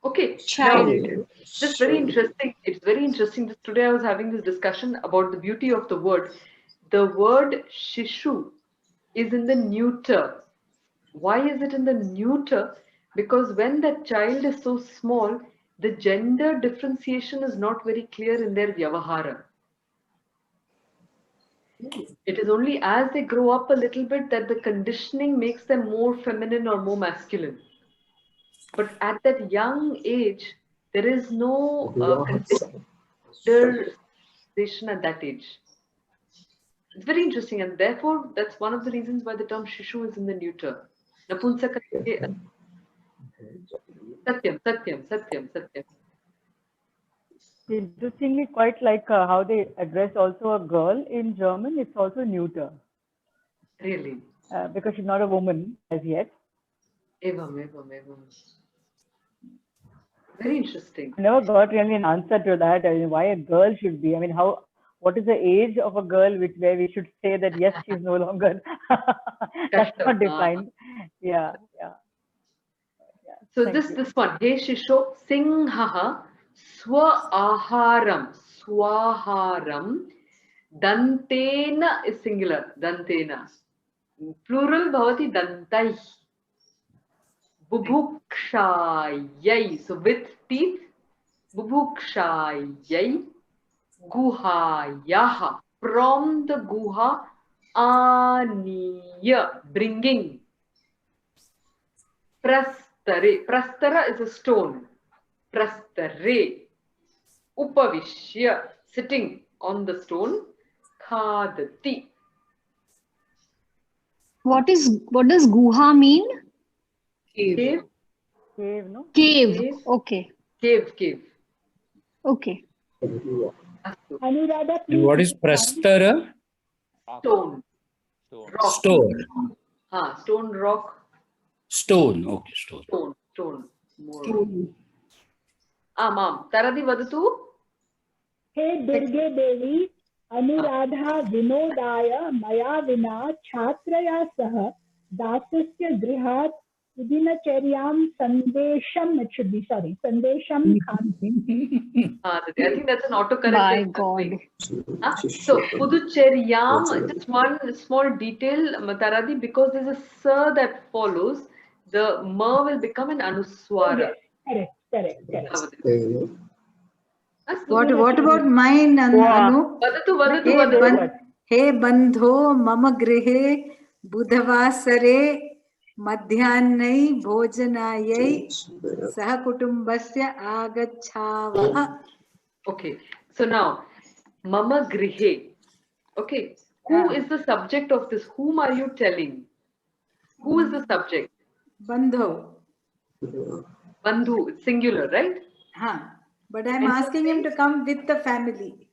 Okay. Child. Now, just very interesting. It's very interesting. Just today I was having this discussion about the beauty of the word. The word Shishu is in the neuter. Why is it in the neuter? Because when that child is so small, the gender differentiation is not very clear in their vyavahara. It is only as they grow up a little bit that the conditioning makes them more feminine or more masculine. But at that young age, there is no conditioning at that age. It's very interesting, and therefore that's one of the reasons why the term Shishu is in the neuter. Napunsaka. Satyam. Interestingly, quite like how they address also a girl in German, it's also neuter. Really? Because she's not a woman as yet. Evam. Very interesting. I never got really an answer to that. I mean, why a girl should be. I mean, what is the age of a girl where we should say that yes, she's no longer that's not defined. Yeah. So this one, Hey Shisho, Singhaha, Swaharam, Dantena is singular, Dantena. Plural bhavati Dantai. Bubukshayai, so with teeth, Bubukshayai, Guhayaha, from the Guha, Aniya, bringing. Prastara is a stone. Prastare. Upavishya, sitting on the stone. Khadati. What does Guha mean? Cave. Cave, no? Cave. Okay. Cave. Okay. Anuradha, And what is prastara? Stone. Rock. Stone. Stone, rock. Stone. Okay, stone. Stone. More. Ma'am. Taradi vadatu. Hey Durge Devi, Anuradha Vinodaya Maya Vina Chhatraya Saha Dasasya Grihat Udinacharyam Sandesham, it should be, sorry, Sandesham Khan. I think that's an autocorrect. My God. So, Puducheriyam, just one small detail, Taradi, because there's a sir that follows, the ma will become an anuswara. Correct. What about mine, Anu? Vadatu. He bandho mama grihe budhavasare madhyanai bhojanayai saha kutumbasya agacchavaha. Okay, so now, mama grihe. Okay, who is the subject of this? Whom are you telling? Who is the subject? Bandho. Bandhu, it's singular, right? But I'm asking him to come with the family.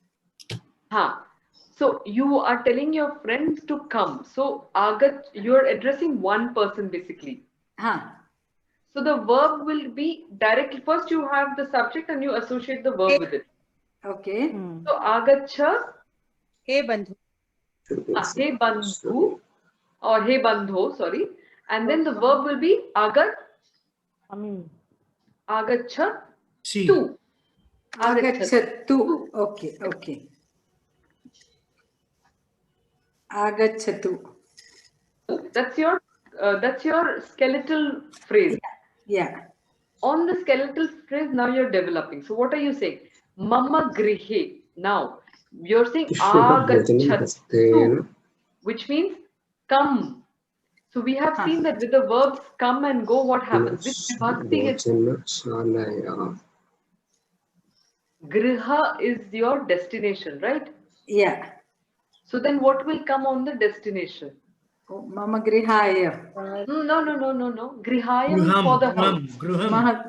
So you are telling your friends to come. So you're addressing one person basically. So the verb will be directly. First you have the subject and you associate the verb with it. Okay. So agacha. Hey bandhu. Hey bandhu or hey bandho, sorry. And then the verb will be agacha tu. Agachatu. Okay. Agachatu. That's your skeletal phrase. Yeah. On the skeletal phrase, now you're developing. So what are you saying? Mama grihe. Now you're saying agachatu, which means come. So we have seen that with the verbs come and go, what happens? Which vibhakti gets? Griha is your destination, right? Yeah. So then what will come on the destination? Mama grihaya. No. Grihaya means for the house.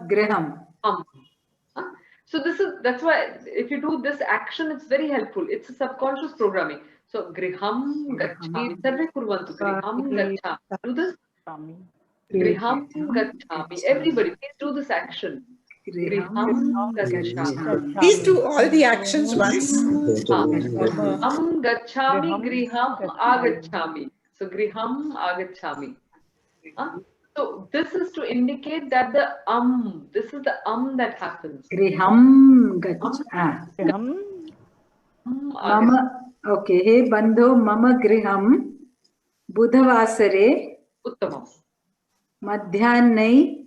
Griham. So that's why if you do this action, it's very helpful. It's a subconscious programming. So griham gacchami. Sarve kurvantu. Griham gacchami. Do this. Griham gacchami. Everybody, please do this action. Griham gacchami. Please do all the actions once. Griham gacchami. Griham agacchami. So griham agacchami. So this is to indicate that this is the that happens. Griham gacchami. Mama. Okay. Hey bandho mama griham budhavasare. Uttamam. Madhyanai.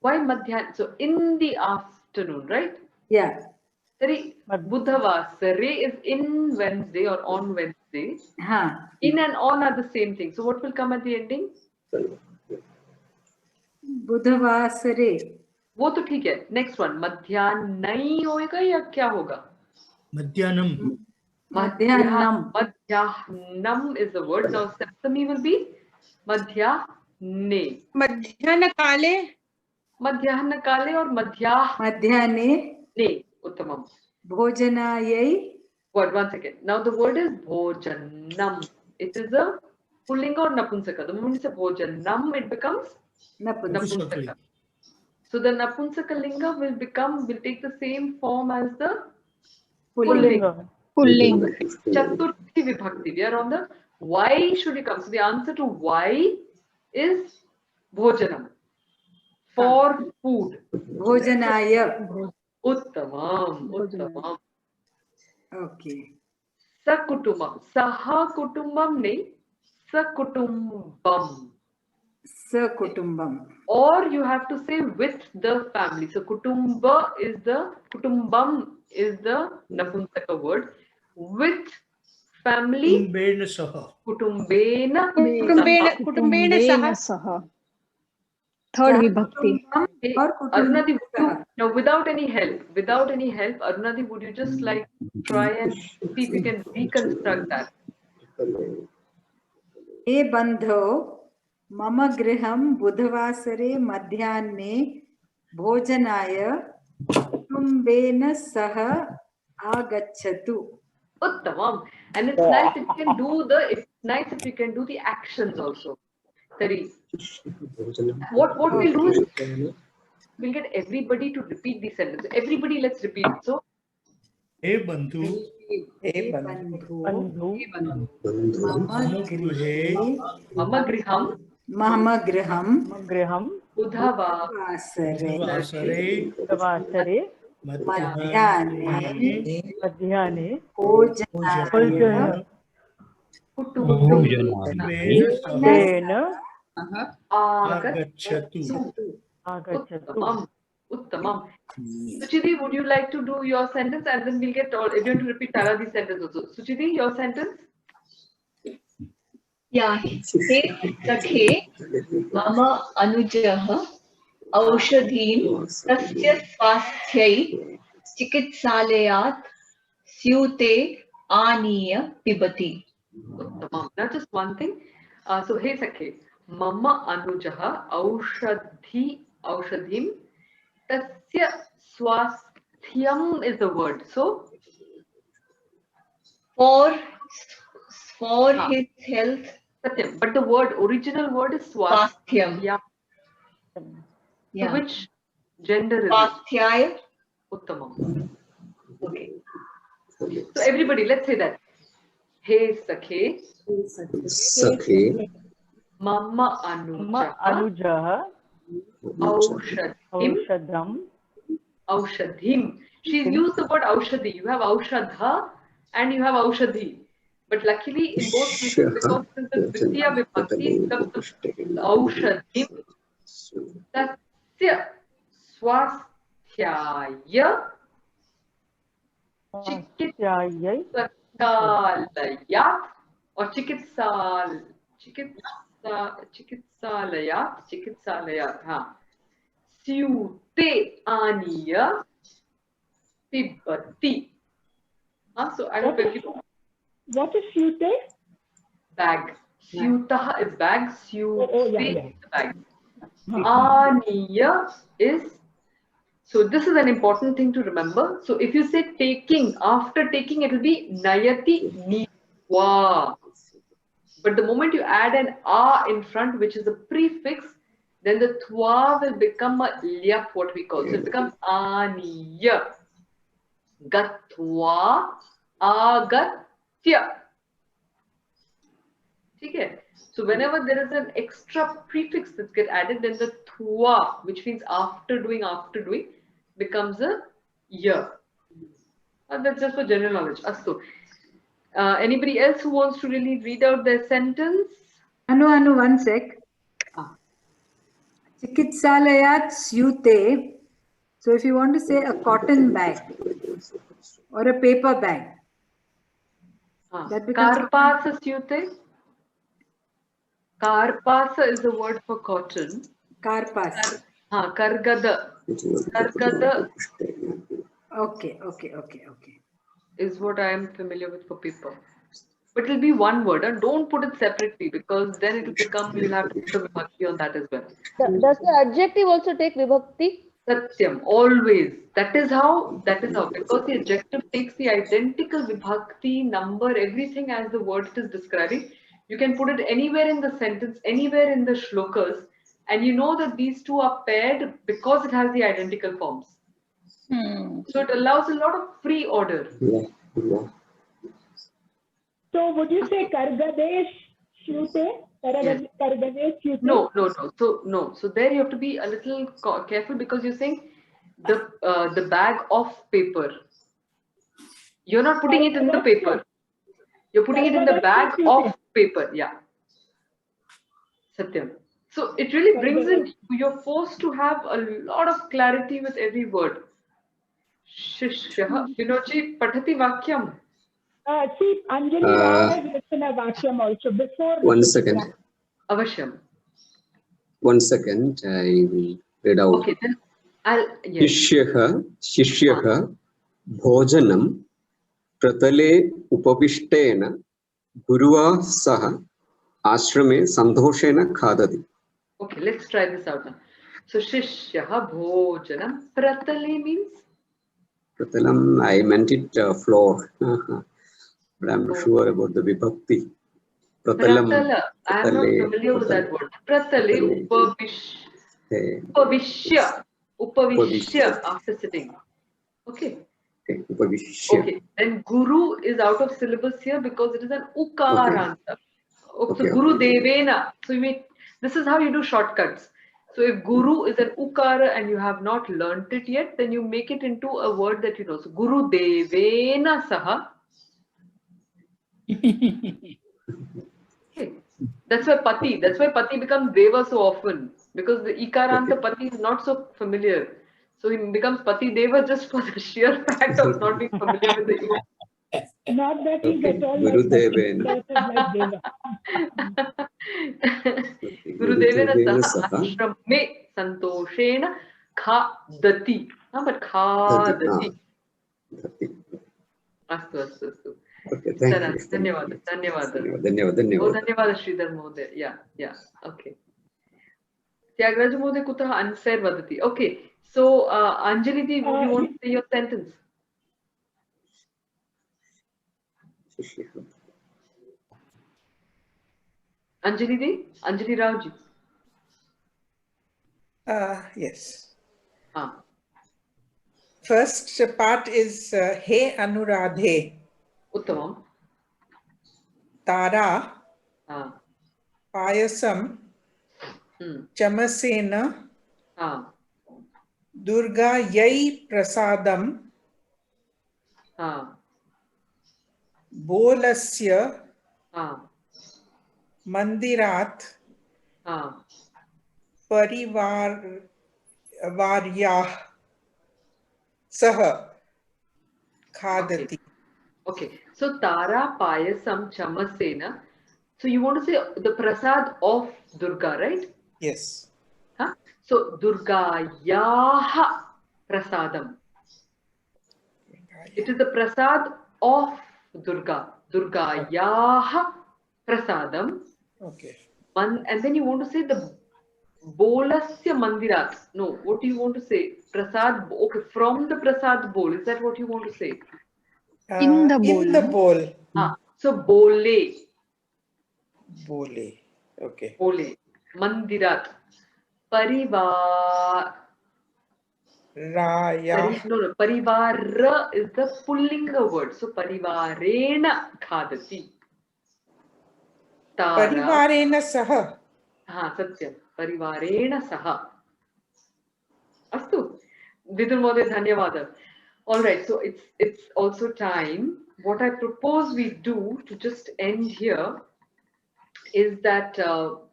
Why madhyan? So in the afternoon, right? Yeah. Budhavasare is in Wednesday or on Wednesday. In and on are the same thing. So what will come at the ending? Budhavasare. वो तो ठीक है. Next one. Madhyanai होगा या क्या होगा? Madhyanam. Madhyanam. Madhyanam is the word. Now Saptami will be Madhyane. Madhyanakale. Madhyanakale or Madhyane. Ne. Uttamam. Bhojanayai. One second. Now the word is bhojanam. It is a pullinga or napunsaka. The moment you say bhojanam, it becomes napunsaka. So the napunsaka linga will take the same form as the pullinga. Chaturthi vibhakti. We are on the why should you come. So the answer to why is bhojanam. For food. Bhojanaya. Uttamam. Okay. Sakutumbam. Saha kutumbam ne. Sakutumbam. Sakutumbam. Or you have to say with the family. So kutumbam is the napunsaka word. With family. Kutumbena saha. Kutumbena saha. Third vibhakti. Arunadi, now without any help, Arunadi, would you just like try and see if you can reconstruct that? Hey bandho मम गृहं बुधवासरे मध्याह्ने भोजनाय कुटुम्बेन सह आगच्छतु. Uttamam. And it's nice if you can do the actions also. Tari. What we'll do is we'll get everybody to repeat the sentence. Everybody, let's repeat. So, Hey Bandhu. Hey Bandhu. मम गृहं बुधवासरे मध्याह्ने भोजनेन आगच्छतु. Uttamam. Suchiti, would you like to do your sentence, and then we'll get everyone to repeat Taradi's sentence also. Suchiti, your sentence? Yeah. He sakhe mama anujah औषधीं तस्य स्वास्थ्यै चिकित्सालयात् स्यूते आनीय पिबति. Now just one thing. So hey sakhe, mama anujah aushadhim tasya swasthyam is the word. So for his health. Satyam. But the original word is swasthyam. Yeah. Yeah. So which gender is it? Swasthyaya. Uttamam. Okay. So everybody, let's say that. Hey sakhe. Mama anujah. Aushadhim. She's used the word aushadhi. You have aushadha and you have aushadhi. But luckily in both cases, because this is Dvitiya Vibhakti, aushadhim tasya swasthyaya chikitsalayat or chikitsalayat syute aniya pibati. So I will tell you. What is syute? Bag. Syutah is bag. Syute yeah. is bag. Aniya is. So this is an important thing to remember. So if you say taking, after taking it will be nayati niwa. But the moment you add an a in front, which is a prefix, then the twa will become a lyap, what we call. So it becomes aniya. Gatwa agatya. Okay. So whenever there is an extra prefix that gets added, then the thwa, which means after doing, becomes a ya. That's just for general knowledge. Astu. Anybody else who wants to really read out their sentence? Anu, one sec. Chikitsalayat syute. So if you want to say a cotton bag or a paper bag, that becomes Karpasa syute. Karpasa is the word for cotton. Karpas. Kargada. Kargada. Okay. Is what I am familiar with for paper. But it will be one word, and don't put it separately because then it will become, you'll have to put a vibhakti on that as well. Does the adjective also take vibhakti? Satyam, always. That is how, because the adjective takes the identical vibhakti, number, everything as the word it is describing. You can put it anywhere in the sentence, anywhere in the shlokas, and you know that these two are paired because it has the identical forms. So it allows a lot of free order. So would you say Kargadesh Syute? Kargadesh Syute? No. So there you have to be a little careful because you're saying the bag of paper. You're not putting it in the paper. You're putting it in the bag of paper. Yeah. Satyam. So it really brings in, you're forced to have a lot of clarity with every word. Shishyaha. Vinoji Patati Vakyam. See, Anjali Rao has written a Vakyam also before. 1 second. Avashyam. 1 second. I will read out. Okay, then I'll. Yes. Shishyaha bhojanam pratale upavishtena guruva saha आश्रमे सन्तोषेण खादति. Okay, let's try this out now. So Shishyaha bhojanam pratale means? Pratalam, I meant it floor. But I'm not sure about the vibhakti. Pratalam. Pratala. I am not familiar with that word. Pratale upavishya after sitting. Okay. Okay, upavishya. Okay. Then guru is out of syllabus here because it is an ukaranta. Okay. So Guru Devena. So this is how you do shortcuts. So if Guru is an ukara and you have not learnt it yet, then you make it into a word that you know. So Guru Devena Saha. Okay. That's why Pati becomes Deva so often, because the Ikaranta Pati is not so familiar. So he becomes Pati Deva just for the sheer fact of not being familiar with the English. Not that he's at all Guru like Devena. Guru Devena Saha Ashrame Santoshena Khadati. But Khadati. Astu. Okay, thank you. Dhanyawad. Dhanyawad Sridhar Mohoday. Yeah. Okay. Tyagaraja Mohoday kutah unfair vadati. Okay. So Anjali Di, would you want to say your sentence? Anjali Di? Anjali Rauji. Yes. First part is He Anuradhe. Uttamam. Tara. Payasam. Chamasena. Durga Yai Prasadam. Bolasya. Mandirat. Parivaryah Saha Khadati. Okay. So Tara Payasam Chamasena. So you want to say the prasad of Durga, right? Yes. So Durga Yaha Prasadam. It is the prasad of Durga. Durga Yaha Prasadam. Okay. And then you want to say the Bolasya Mandirat. No, what do you want to say? Prasad. Okay, from the Prasad bowl. Is that what you want to say? In the bowl. In the bowl. So Bole. Bole. Okay. Bole. Mandirat. Parivar. Raya. No. Parivara is the pullinga word. So Parivarena Khadati. Parivarena Saha. Satyam. Parivarena Saha. Astu. Vidur Mohoday, dhanyawad. All right, so it's also time. What I propose we do to just end here is that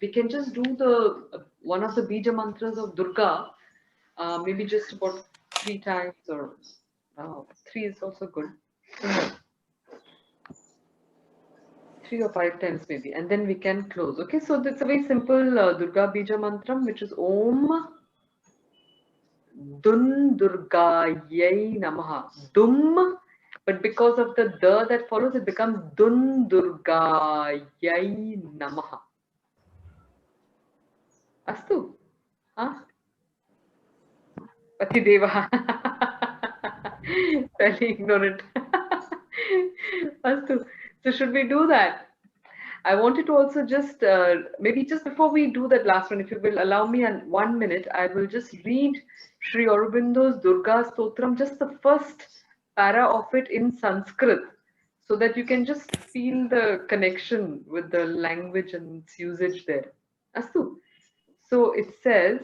we can just do the one of the Bija mantras of Durga, maybe just about 3 times, or 3 is also good. 3 or 5 times maybe, and then we can close. Okay, so it's a very simple Durga Bija mantram, which is Om Dun Durgayai Namaha. Dum, but because of the that follows, it becomes Dun Durgayai Namaha. Astu? Pati Deva. Fairly ignorant. Astu. So should we do that? I wanted to also just, maybe just before we do that last one, if you will allow me 1 minute, I will just read Sri Aurobindo's Durga Stotram, just the first para of it in Sanskrit, so that you can just feel the connection with the language and its usage there. Astu. So it says,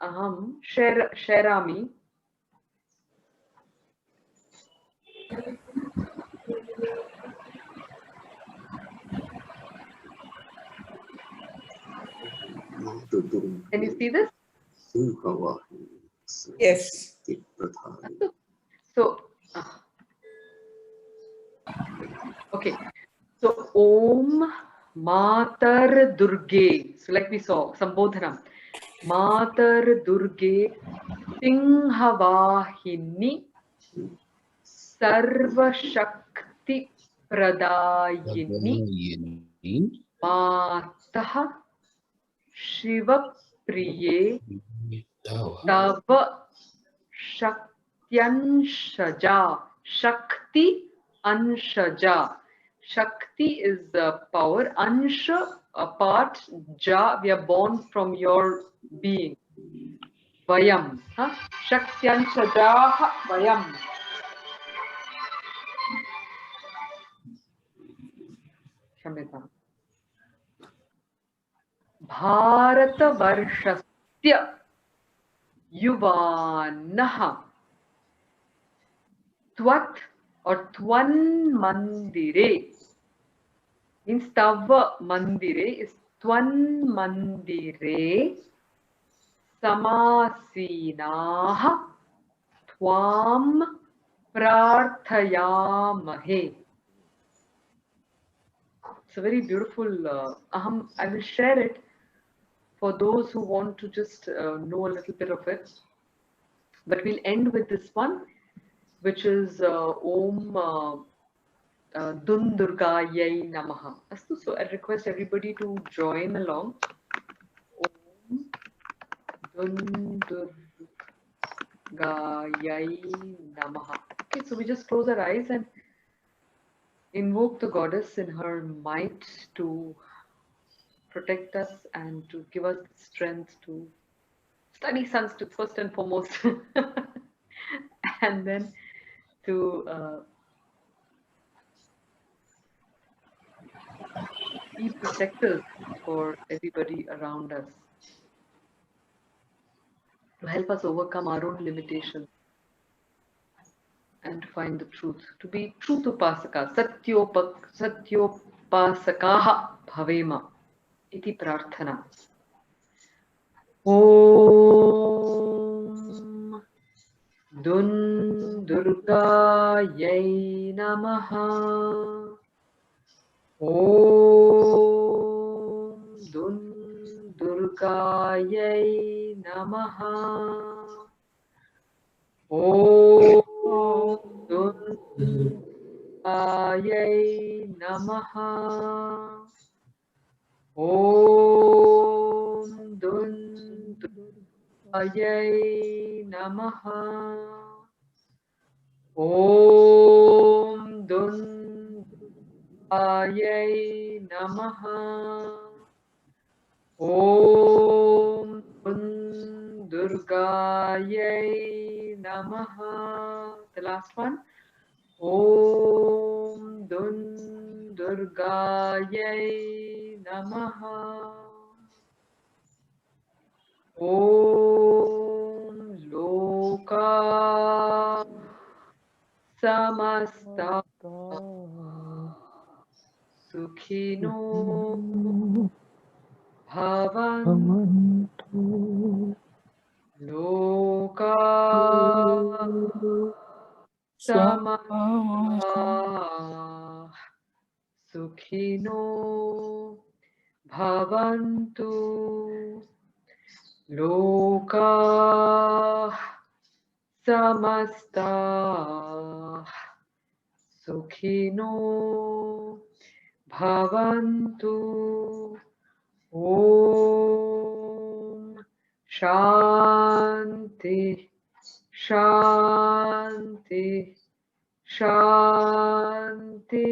Aham Sharami. Can you see this? Yes. So, okay. So, Om Matar Durge. So, like we saw, Sambodhanam. Matar Durge Singhavahini Sarva Shakti Pradayini मातः शिवप्रिये तव शक्त्यंशजा शक्ति अंशजा Shakti is power, Ansha a part, Ja we are born from your being. Vayam, Shaktyanshajaha Vayam. Shamita. Bharatavarshasya Yuvanaha Twat or Twan Mandire. Means Tava Mandire is Twan Mandire Samasinaha Twam Prarthayamahe. It's a very beautiful Aham. I will share it for those who want to just know a little bit of it. But we'll end with this one, which is Om Dundurgayai Namaha. So I request everybody to join along. Om Dundurgayai Namaha. Okay, so we just close our eyes and invoke the goddess in her might to protect us and to give us the strength to study Sanskrit first and foremost, and then to be protectors for everybody around us, to help us overcome our own limitations and to find the truth, to be truth upasaka, satyopasakaha bhavema iti prarthana. Om Dundurgayai Namaha. Om Dundurgayai Namaha. Om Dundurgayai Namaha. Om Dundurgayai Namaha. Om Dundurgayai Namaha. Om Dundurgayai Namaha. The last one. Om Dundurgayai Namaha. Om Loka Samasta Sukhino Bhavantu. Loka Samasta Sukhino Bhavantu. Loka Samasta Sukhino Bhavantu. Om Shanti Shanti Shanti.